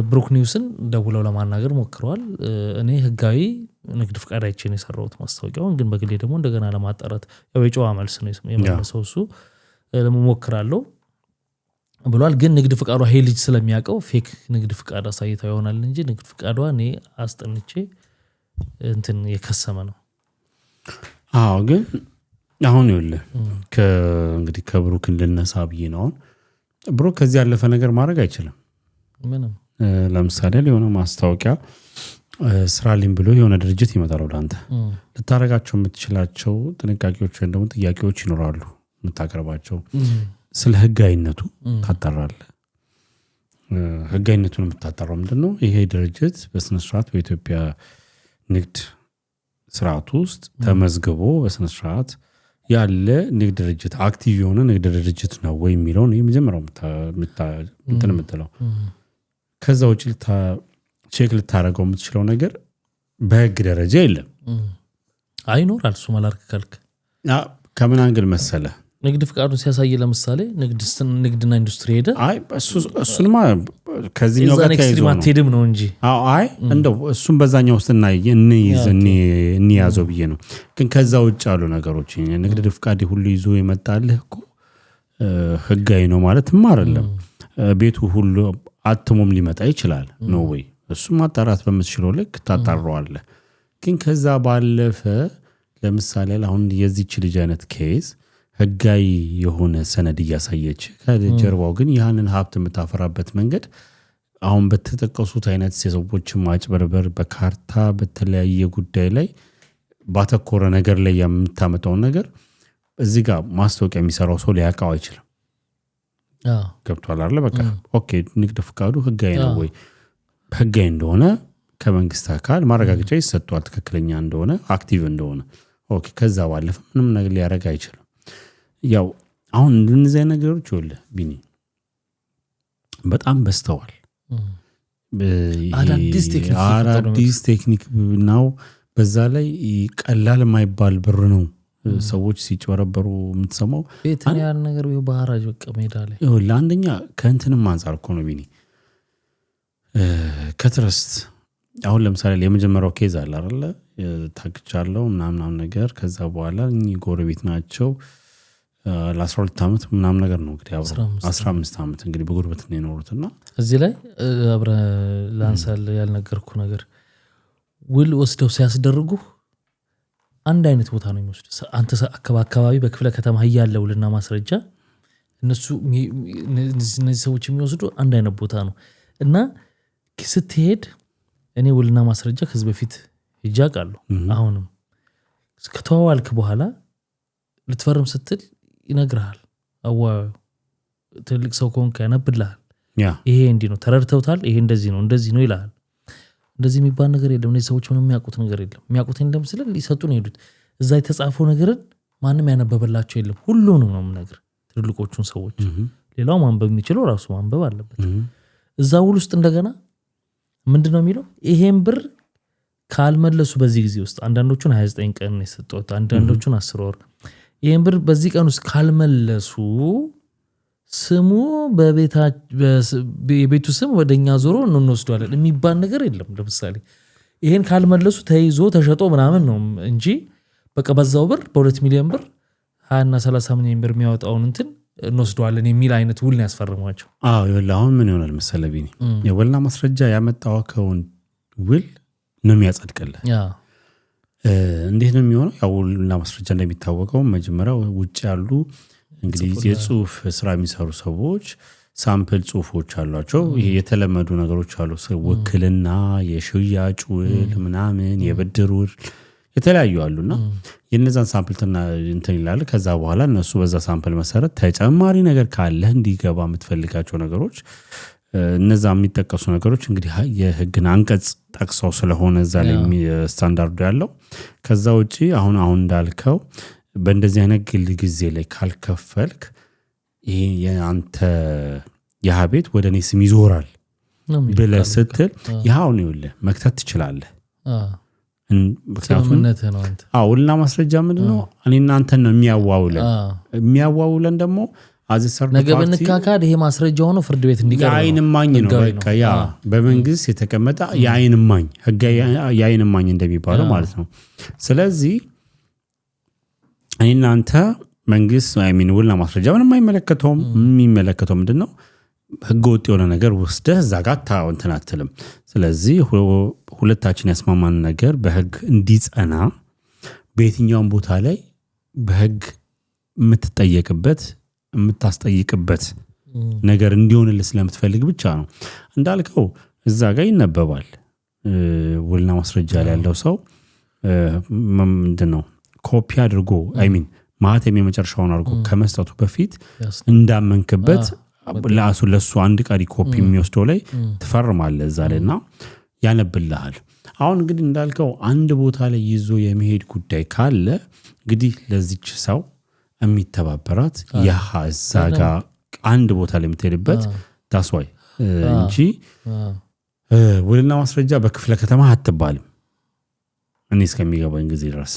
ብሩክ ኒውስን ደውለው ለማናገር ሞክረዋል። እኔ ህጋዊ ንግድ ፍቃድ አይቼ ነው የሰራሁት ማስታወቂያውን፣ ግን በግሌ ደግሞ እንደገና ለማጣራት ያው የጨዋ መልስ ነው የመለሰው እሱ ለመሞክራለሁ ብሏል። ግን ንግድ ፍቃዷ ሄ ልጅ ስለሚያውቀው ፌክ ንግድ ፍቃድ አሳይታ ይሆናል እንጂ ንግድ ፍቃዷ እኔ አስጠንቼ እንትን የከሰመ ነው። አዎ ግን አሁን ይኸውልህ እንግዲህ ከብሩክ እንድነሳ ብዬ ነው። ብሩክ ከዚህ ያለፈ ነገር ማድረግ አይችልም ምንም። ለምሳሌ የሆነ ማስታወቂያ ስራልኝ ብሎ የሆነ ድርጅት ይመጣል ወደ አንተ። ልታረጋቸው የምትችላቸው ጥንቃቄዎች ወይም ደግሞ ጥያቄዎች ይኖራሉ የምታቀርባቸው። ስለ ህጋዊነቱ ታጣራለህ። ህጋዊነቱን የምታጣራው ምንድነው? ይሄ ድርጅት በስነ ስርዓት በኢትዮጵያ ንግድ ስርዓት ውስጥ ተመዝግቦ በስነ ስርዓት ያለ ንግድ ድርጅት አክቲቭ የሆነ ንግድ ድርጅት ነው ወይ የሚለውን የመጀመሪያው የምትለው። ከዛ ውጭ ቼክ ልታረገው የምትችለው ነገር በህግ ደረጃ የለም። አይኖራል እሱ መላርክ ካልክ ከምን አንግል መሰለ ንግድ ፍቃዱን ሲያሳይ ለምሳሌ ንግድና ኢንዱስትሪ ሄደ እሱንማ ከዚህኛው ጋር ተያይዞ ነው እንጂ አይ እንደው እሱን በዛኛው ውስጥ እንያዘው ብዬ ነው። ግን ከዛ ውጭ ያሉ ነገሮች ንግድ ፍቃድ ሁሉ ይዞ የመጣልህ እኮ ህጋዊ ነው ማለትም አይደለም። ቤቱ ሁሉ አትሞም ሊመጣ ይችላል ነው ወይ? እሱም ማጣራት በምትችለው ልክ ታጣራዋለህ። ግን ከዛ ባለፈ ለምሳሌ አሁን የዚህች ልጅ አይነት ኬዝ ህጋዊ የሆነ ሰነድ እያሳየች ከጀርባው ግን ያንን ሀብት የምታፈራበት መንገድ አሁን በተጠቀሱት አይነት የሰዎችን ማጭበርበር በካርታ በተለያየ ጉዳይ ላይ ባተኮረ ነገር ላይ የምታመጣው ነገር እዚህ ጋር ማስታወቂያ የሚሰራው ሰው ሊያውቀው አይችልም። ገብቷል አይደል? በቃ ኦኬ ንግድ ፍቃዱ ህጋዊ ነው ወይ? ህጋዊ እንደሆነ ከመንግስት አካል ማረጋገጫ ይሰጣል፣ ትክክለኛ እንደሆነ አክቲቭ እንደሆነ። ኦኬ ከዛ ባለፈ ምንም ነገር ሊያረጋ አይችልም። ያው አሁን እንደዚህ ነገሮች ወለ ቢኒ በጣም በስተዋል። አዳዲስ ቴክኒክ ነው። በዛ ላይ ቀላል የማይባል ብር ነው ሰዎች ሲጨረበሩ የምትሰማው። ቤትን ያህል ነገር በሐራጅ በቃ ሜዳ ላይ ለአንደኛ ከእንትንም አንጻር እኮ ነው ቢኒ ከትረስት አሁን ለምሳሌ የመጀመሪያው ኬዝ አለ አይደለ ታግቻለሁ ምናምን ነገር ከዛ በኋላ እኚህ ጎረቤት ናቸው ለ12 ዓመት ምናምን ነገር ነው እንግዲህ 15 ዓመት እንግዲህ በጉርበት ነው የኖሩትና እዚህ ላይ አብረ ላንሳል ያልነገርኩ ነገር ውል ወስደው ሲያስደርጉ አንድ አይነት ቦታ ነው የሚወስዱ አንተ አካባቢ በክፍለ ከተማ ያለ ውልና ማስረጃ እነሱ እነዚህ ሰዎች የሚወስዱ አንድ አይነት ቦታ ነው እና ስትሄድ እኔ ውልና ማስረጃ ከዚህ በፊት ይጃቃሉ አሁንም ከተዋዋልክ በኋላ ልትፈርም ስትል ይነግራል አዋው ትልቅ ሰው ኮንከ ያነብልሃል ይሄ እንዲህ ነው ተረድተውታል ይሄ እንደዚህ ነው ይላል እንደዚህ የሚባል ነገር የለም እነዚህ ሰዎች ምንም የሚያውቁት ነገር የለም የሚያውቁት እንደም ስለ ሊሰጡ ነው ሄዱት እዛ የተጻፈው ነገርን ማንም ያነበበላቸው የለም ሁሉንም ነው ነገር ትልልቆቹን ሰዎች ሌላው ማንበብ የሚችለው ራሱ ማንበብ አለበት እዛ ውል ውስጥ እንደገና ምንድነው የሚለው ይሄን ብር ካልመለሱ በዚህ ጊዜ ውስጥ አንዳንዶቹን 29 ቀን ነው የሰጡት አንዳንዶቹን 10 ወር ይሄን ብር በዚህ ቀን ውስጥ ካልመለሱ ስሙ በቤቱ ስም ወደኛ ዞሮ እንወስዷለን የሚባል ነገር የለም ለምሳሌ ይሄን ካልመለሱ ተይዞ ተሸጦ ምናምን ነው እንጂ በቃ በዛው ብር በ2 ሚሊዮን ብር 20 እና 30 ሚሊዮን ብር የሚያወጣውን እንትን እንወስዷለን የሚል አይነት ውል ነው ያስፈርሟቸው ይኸውልህ አሁን ምን ይሆናል መሰለህ ቢኒ የውልና ማስረጃ ያመጣው ከውን ውል ነው የሚያጸድቅልህ እንዴት ነው የሚሆነው ያው ውልና ማስረጃ እንደሚታወቀው መጀመሪያ ውጭ ያሉ እንግዲህ የጽሁፍ ስራ የሚሰሩ ሰዎች ሳምፕል ጽሁፎች አሏቸው ይሄ የተለመዱ ነገሮች አሉ ውክልና የሽያጭ ውል ምናምን የብድር ውል የተለያዩ አሉና የነዛን ሳምፕልና እንትን ይላል ከዛ በኋላ እነሱ በዛ ሳምፕል መሰረት ተጨማሪ ነገር ካለ እንዲገባ የምትፈልጋቸው ነገሮች እነዛ የሚጠቀሱ ነገሮች እንግዲህ የህግን አንቀጽ ጠቅሰው ስለሆነ እዛ ላይ ስታንዳርዱ ያለው ከዛ ውጪ አሁን እንዳልከው በእንደዚህ አይነት ግል ጊዜ ላይ ካልከፈልክ ይሄ የአንተ የሀቤት ወደ እኔ ስም ይዞራል ብለህ ስትል ይሃውን ይኸውልህ መክተት ትችላለህ ምክንያቱም ውልና ማስረጃ ምንድነው እኔና አንተን ነው የሚያዋውለን ደግሞ ነገ በንካካድ ይሄ ማስረጃ ሆኖ ፍርድ ቤት እንዲቀርብ የአይን ማኝ ነው በቃ ያ በመንግስት የተቀመጠ የአይን ማኝ ህግ የአይን ማኝ እንደሚባለው ማለት ነው ስለዚህ እኔና አንተ መንግስት ውልና ማስረጃ ምንም አይመለከተውም የሚመለከተው ምንድነው ህገ ወጥ የሆነ ነገር ወስደህ እዛ ጋር እንትን አትልም ስለዚህ ሁለታችን ያስማማን ነገር በህግ እንዲጸና በየትኛውም ቦታ ላይ በህግ የምታስጠይቅበት ነገር እንዲሆንልህ ስለምትፈልግ ብቻ ነው እንዳልከው እዛ ጋር ይነበባል ውልና ማስረጃ ላይ ያለው ሰው ምንድነው ኮፒ አድርጎ ማህተም የመጨረሻውን አድርጎ ከመስጠቱ በፊት እንዳመንክበት ለሱ አንድ ቀሪ ኮፒ የሚወስደው ላይ ትፈርማለህ እዛ ላይና ያነብልሃል አሁን እንግዲህ እንዳልከው አንድ ቦታ ላይ ይዞ የመሄድ ጉዳይ ካለ እንግዲህ ለዚች ሰው የሚተባበራት እዛ ጋር አንድ ቦታ ላይ የምትሄድበት ዳስዋይ እንጂ ውልና ማስረጃ በክፍለ ከተማ አትባልም እኔ እስከሚገባኝ ጊዜ ድረስ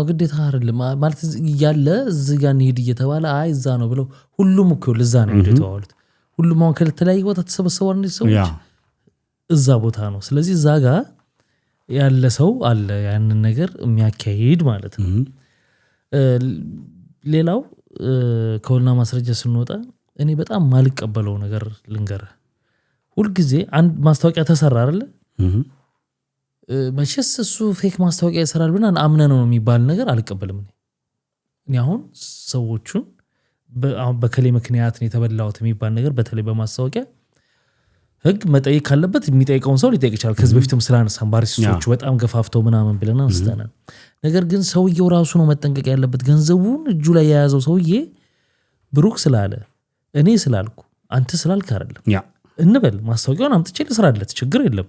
ግዴታ አይደለም ማለት ያለ እዚህ ጋር እንሂድ እየተባለ አይ እዛ ነው ብለው ሁሉም እኮ ለዛ ነው የተዋሉት ሁሉም አሁን ከተለያየ ቦታ ተሰበሰቡ አንድ ሰው እዛ ቦታ ነው ስለዚህ እዛ ጋር ያለ ሰው አለ ያንን ነገር የሚያካሂድ ማለት ነው ሌላው ከውልና ማስረጃ ስንወጣ እኔ በጣም ማልቀበለው ነገር ልንገርህ ሁሉ ጊዜ አንድ ማስታወቂያ ተሰራ አይደለ መቼስ እሱ ፌክ ማስታወቂያ ይሰራል ብለን አምነን ነው የሚባል ነገር አልቀበልም እኔ አሁን ሰዎቹን በከሌ ምክንያት ነው የተበላሁት የሚባል ነገር በተለይ በማስታወቂያ ህግ መጠየቅ ካለበት የሚጠይቀውን ሰው ሊጠይቅ ይችላል ከዚህ በፊትም ስላነሳን ባሪስቶቹ በጣም ገፋፍተው ምናምን ብለን አንስተናል ነገር ግን ሰውየው ራሱ ነው መጠንቀቅ ያለበት ገንዘቡን እጁ ላይ የያዘው ሰውዬ ብሩክ ስላለ እኔ ስላልኩ አንተ ስላልክ አይደለም እንበል ማስታወቂያውን አምጥቼ ልስራለት ችግር የለም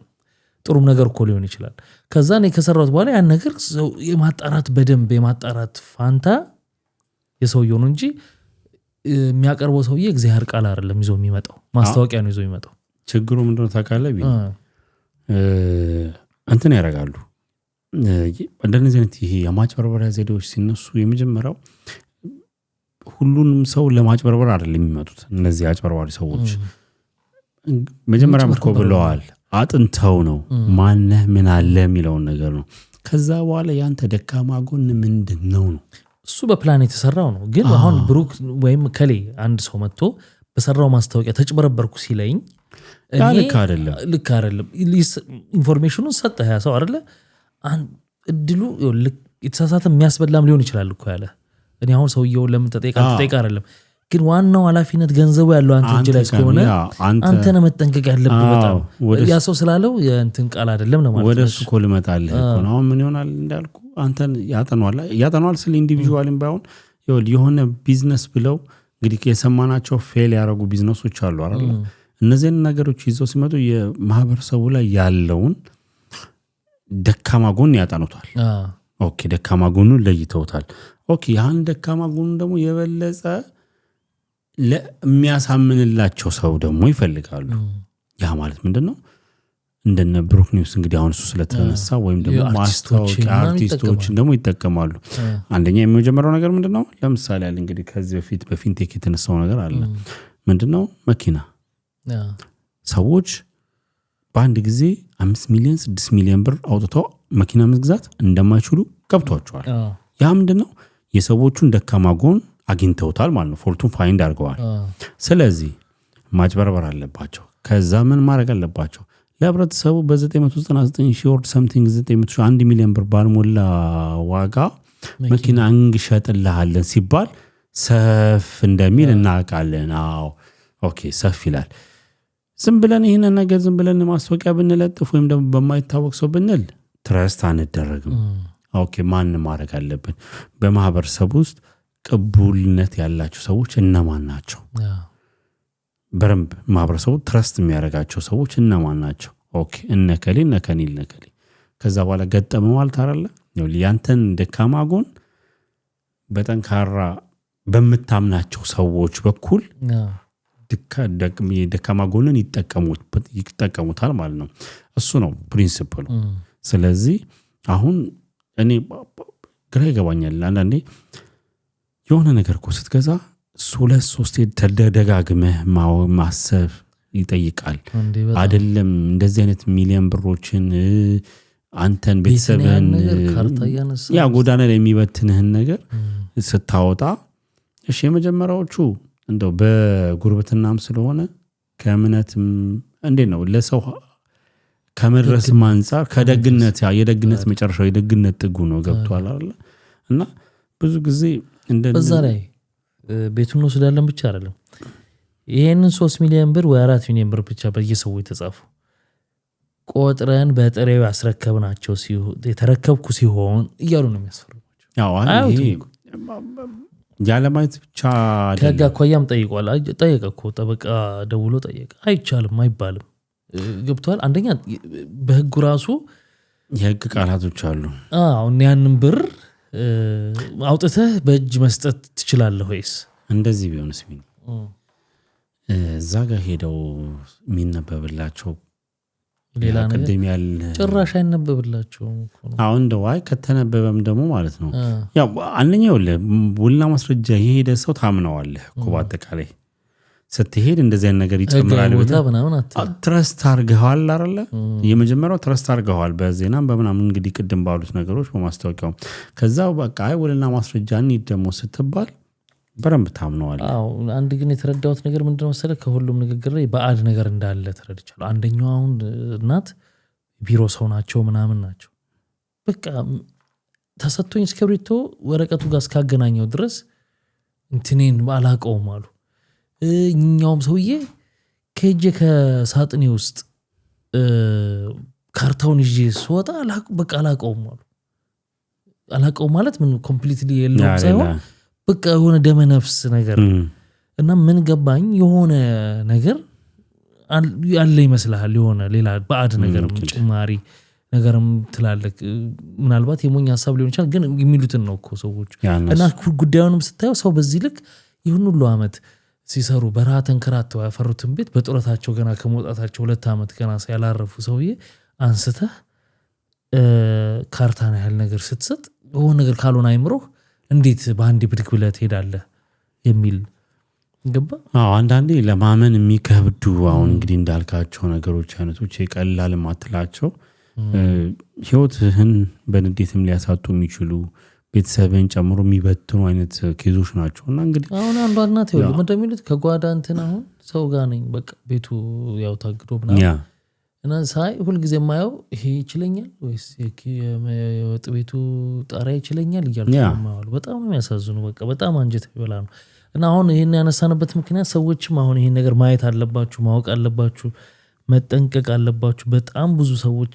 ጥሩም ነገር እኮ ሊሆን ይችላል ከዛ እኔ ከሰራሁት በኋላ ያን ነገር የማጣራት በደንብ የማጣራት ፋንታ የሰውየው ነው እንጂ የሚያቀርበው ሰውዬ እግዚአብሔር ቃል አይደለም ይዞ የሚመጣው ማስታወቂያ ነው ይዞ የሚመጣው ችግሩ ምንድነው ታውቃለህ ቢኒ እንትን ያደርጋሉ እንደነዚህ አይነት ይሄ የማጭበርበሪያ ዘዴዎች ሲነሱ የመጀመሪያው ሁሉንም ሰው ለማጭበርበር አይደለም የሚመጡት እነዚህ አጭበርባሪ ሰዎች መጀመሪያም እኮ ብለዋል አጥንተው ነው ማነህ ምን አለ የሚለውን ነገር ነው ከዛ በኋላ ያንተ ደካማ ጎን ምንድነው ነው እሱ በፕላን የተሰራው ነው ግን አሁን ብሩክ ወይም ከሌ አንድ ሰው መጥቶ በሰራው ማስታወቂያ ተጭበረበርኩ ሲለኝ ልክ አይደለም ኢንፎርሜሽኑን ሰጠ ያ ሰው አይደለ እድሉ የተሳሳተ የሚያስበላም ሊሆን ይችላል እኮ ያለ እኔ አሁን ሰውየው ለምን ተጠይቃ አይደለም ግን ዋናው ኃላፊነት ገንዘቡ ያለው አንተ እጅ ላይ ስለሆነ አንተ ነህ መጠንቀቅ ያለብህ በጣም ያ ሰው ስላለው የእንትን ቃል አይደለም ነው ማለት ወደሱ ኮል መጣልህ እኮ ነው ምን ይሆናል እንዳልኩ አንተን ያጠናዋል ስለ ኢንዲቪጁዋልም ባይሆን የሆነ ቢዝነስ ብለው እንግዲህ የሰማናቸው ፌል ያደረጉ ቢዝነሶች አሉ አይደል እነዚህን ነገሮች ይዘው ሲመጡ የማህበረሰቡ ላይ ያለውን ደካማ ጎን ያጠኑታል ኦኬ ደካማ ጎኑን ለይተውታል ኦኬ ያን ደካማ ጎኑን ደግሞ የበለጸ ለሚያሳምንላቸው ሰው ደግሞ ይፈልጋሉ ያ ማለት ምንድነው እንደነ ብሩክ ኒውስ እንግዲህ አሁን እሱ ስለተነሳ ወይም ደግሞ ማስታወቂያ አርቲስቶች ደግሞ ይጠቀማሉ አንደኛ የሚጀምረው ነገር ምንድነው ለምሳሌ አለ እንግዲህ ከዚህ በፊት በፊንቴክ የተነሳው ነገር አለ ምንድነው መኪና ሰዎች በአንድ ጊዜ 5 ሚሊዮን 6 ሚሊዮን ብር አውጥተው መኪና መግዛት እንደማይችሉ ገብቷቸዋል ያ ምንድነው የሰዎቹን ደካማ ጎን አግኝተውታል ማለት ነው ፎልቱን ፋይንድ አድርገዋል ስለዚህ ማጭበርበር አለባቸው ከዛ ምን ማድረግ አለባቸው ለህብረተሰቡ በ999 ሺህ ወርድ ሰምቲንግ 901 ሚሊዮን ብር ባልሞላ ዋጋ መኪና እንግሸጥልሃለን ሲባል ሰፍ እንደሚል እናውቃለን ኦኬ ሰፍ ይላል ዝም ብለን ይሄንን ነገር ዝም ብለን ማስታወቂያ ብንለጥፍ ወይም ደግሞ በማይታወቅ ሰው ብንል ትረስት አንደረግም ኦኬ ማን ማድረግ አለብን በማህበረሰቡ ውስጥ ቅቡልነት ያላቸው ሰዎች እነማን ናቸው በረምብ ማህበረሰቡ ትረስት የሚያደርጋቸው ሰዎች እነማን ናቸው ኦኬ እነከሌ ከዛ በኋላ ገጠመው አልታረለ ያንተን ደካማ ጎን በጠንካራ በመታምናቸው ሰዎች በኩል ደካማ ጎንን ይጠቀሙታል ማለት ነው እሱ ነው ፕሪንሲፕሉ ስለዚህ አሁን እኔ ግራ ይገባኛል አንዳንዴ የሆነ ነገር እኮ ስትገዛ 2-3 ተደጋግመህ ማሰብ ይጠይቃል አይደለም እንደዚህ አይነት ሚሊዮን ብሮችን አንተን ቤተሰብን ያ ጎዳና ላይ የሚበትንህን ነገር ስታወጣ እሺ የመጀመሪያዎቹ እንደው በጉርብትናም ስለሆነ ከእምነትም እንዴት ነው ለሰው ከመድረስ አንፃር ከደግነት የደግነት መጨረሻው የደግነት ጥጉ ነው ገብቷል አይደል እና ብዙ ጊዜ በዛ ላይ ቤቱን ነው ስላለን ብቻ አይደለም ይሄንን 3 ሚሊዮን ብር ወይ 4 ሚሊዮን ብር ብቻ በየሰው የተጻፉ ቆጥረን በጥሬው ያስረከብናቸው የተረከብኩ ሲሆን እያሉ ነው የሚያስፈርማቸው ያለማየት ብቻ ከጋ ቆያም ጠየቀኩ ጠበቃ ደውሎ ጠየቀ አይቻልም አይባልም ገብቷል አንደኛ በህጉ ራሱ የህግ ቃላቶች አሉ አሁን ያንን ብር አውጥተህ በእጅ መስጠት ትችላለህ ወይስ እንደዚህ ቢሆንስ ምን እዛ ጋር ሄደው የሚነበብላቸው ሌላ ነገር ጭራሽ አይነበብላቸው አሁን ደዋይ ከተነበበም ደግሞ ማለት ነው ያው አንደኛው ውልና ማስረጃ የሄደ ሰው ታምነዋለህ እኮ በአጠቃላይ ስትሄድ እንደዚህ አይነት ነገር ይጨምራል ትረስት አድርገዋል አይደለ የመጀመሪያው ትረስት አድርገዋል በዜናም በመናም እንግዲህ ቅድም ባሉት ነገሮች በማስታወቂያው ከዛው በቃ ውልና ማስረጃ እንሂድ ደግሞ ስትባል በረምብ ታምነዋል አንድ ግን የተረዳሁት ነገር ምንድነው መሰለህ ከሁሉም ንግግር ላይ ባዕድ ነገር እንዳለ ተረድቻለሁ አንደኛው አሁን እናት ቢሮ ሰው ናቸው ምናምን ናቸው በቃ ተሰጥቶኝ እስክሪብቶ ወረቀቱ ጋር እስካገናኘው ድረስ እንትኔን አላቀውም አሉ እኛውም ሰውዬ ከጄ ከሳጥኔ ውስጥ ካርታውን ይዤ ስወጣ በቃ አላቀውም አሉ አላቀውም ማለት ምን ኮምፕሊትሊ የለውም ሳይሆን በቃ የሆነ ደመ ነፍስ ነገር እና ምን ገባኝ የሆነ ነገር ያለ ይመስልሃል የሆነ ሌላ ባዕድ ነገርም ጭማሪ ነገርም ትላለህ ምናልባት የሞኝ ሐሳብ ሊሆን ይችላል ግን የሚሉትን ነው እኮ ሰዎች እና ጉዳዩንም ስታየው ሰው በዚህ ልክ ይሁን ሁሉ አመት ሲሰሩ በረሃ ተንከራተው ያፈሩትን ቤት በጡረታቸው ገና ከመውጣታቸው 2 ዓመት ገና ያላረፉ ሰውዬ አንስተህ ካርታና ያህል ነገር ስትሰጥ የሆነ ነገር ካልሆነ አይምሮህ እንዴት በአንድ ብድግ ብለህ ትሄዳለህ የሚል ገባ። አንዳንዴ ለማመን የሚከብዱ አሁን እንግዲህ እንዳልካቸው ነገሮች አይነቶች የቀላል ማትላቸው ህይወትህን በንዴትም ሊያሳጡ የሚችሉ ቤተሰብን ጨምሮ የሚበትኑ አይነት ኬዞች ናቸው። እና እንግዲህ አሁን አንዷ እናት ይኸውልህ እንደሚሉት ከጓዳ እንትን አሁን ሰው ጋር ነኝ በቃ ቤቱ ያው ታግዶ ምናምን እና ሳይ ሁልጊዜ የማየው ይሄ ይችለኛል ወይስ የወጥ ቤቱ ጣሪያ ይችለኛል እያልኩ የማየው በጣም ነው የሚያሳዝኑ። በቃ በጣም አንጀት ይበላ ነው። እና አሁን ይሄን ያነሳንበት ምክንያት ሰዎችም አሁን ይሄን ነገር ማየት አለባችሁ፣ ማወቅ አለባችሁ፣ መጠንቀቅ አለባችሁ። በጣም ብዙ ሰዎች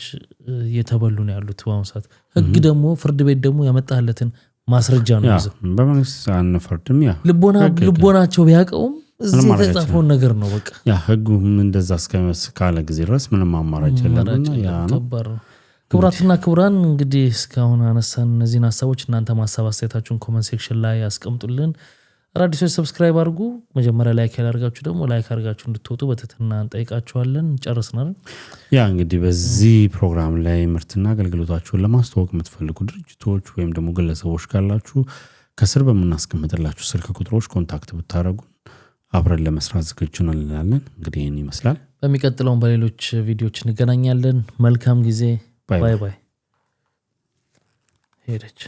እየተበሉ ነው ያሉት በአሁኑ ሰዓት። ህግ ደግሞ ፍርድ ቤት ደግሞ ያመጣለትን ማስረጃ ነው ይዘው በመንግስት አንፈርድም። ልቦናቸው ቢያውቀውም እዚህ የተጻፈውን ነገር ነው በቃ ህጉም እንደዛ እስካለ ጊዜ ድረስ ምንም አማራጭ የለምና ያ ነው። ክቡራትና ክቡራን እንግዲህ እስካሁን አነሳን እነዚህን ሀሳቦች። እናንተ ማሳብ አስተያየታችሁን ኮሜንት ሴክሽን ላይ ያስቀምጡልን። አዲሶች ሰብስክራይብ አድርጉ። መጀመሪያ ላይክ ያላርጋችሁ ደግሞ ላይክ አድርጋችሁ እንድትወጡ በትህትና እንጠይቃችኋለን። ጨርሰናል። እንግዲህ በዚህ ፕሮግራም ላይ ምርትና አገልግሎታችሁን ለማስተዋወቅ የምትፈልጉ ድርጅቶች ወይም ደግሞ ግለሰቦች ካላችሁ ከስር በመናስቀምጥላችሁ ስልክ ቁጥሮች ኮንታክት ብታደርጉ አብረን ለመስራት ዝግጁ ነን እንላለን። እንግዲህ ይህን ይመስላል። በሚቀጥለው በሌሎች ቪዲዮዎች እንገናኛለን። መልካም ጊዜ። ባይ ባይ። ሄደች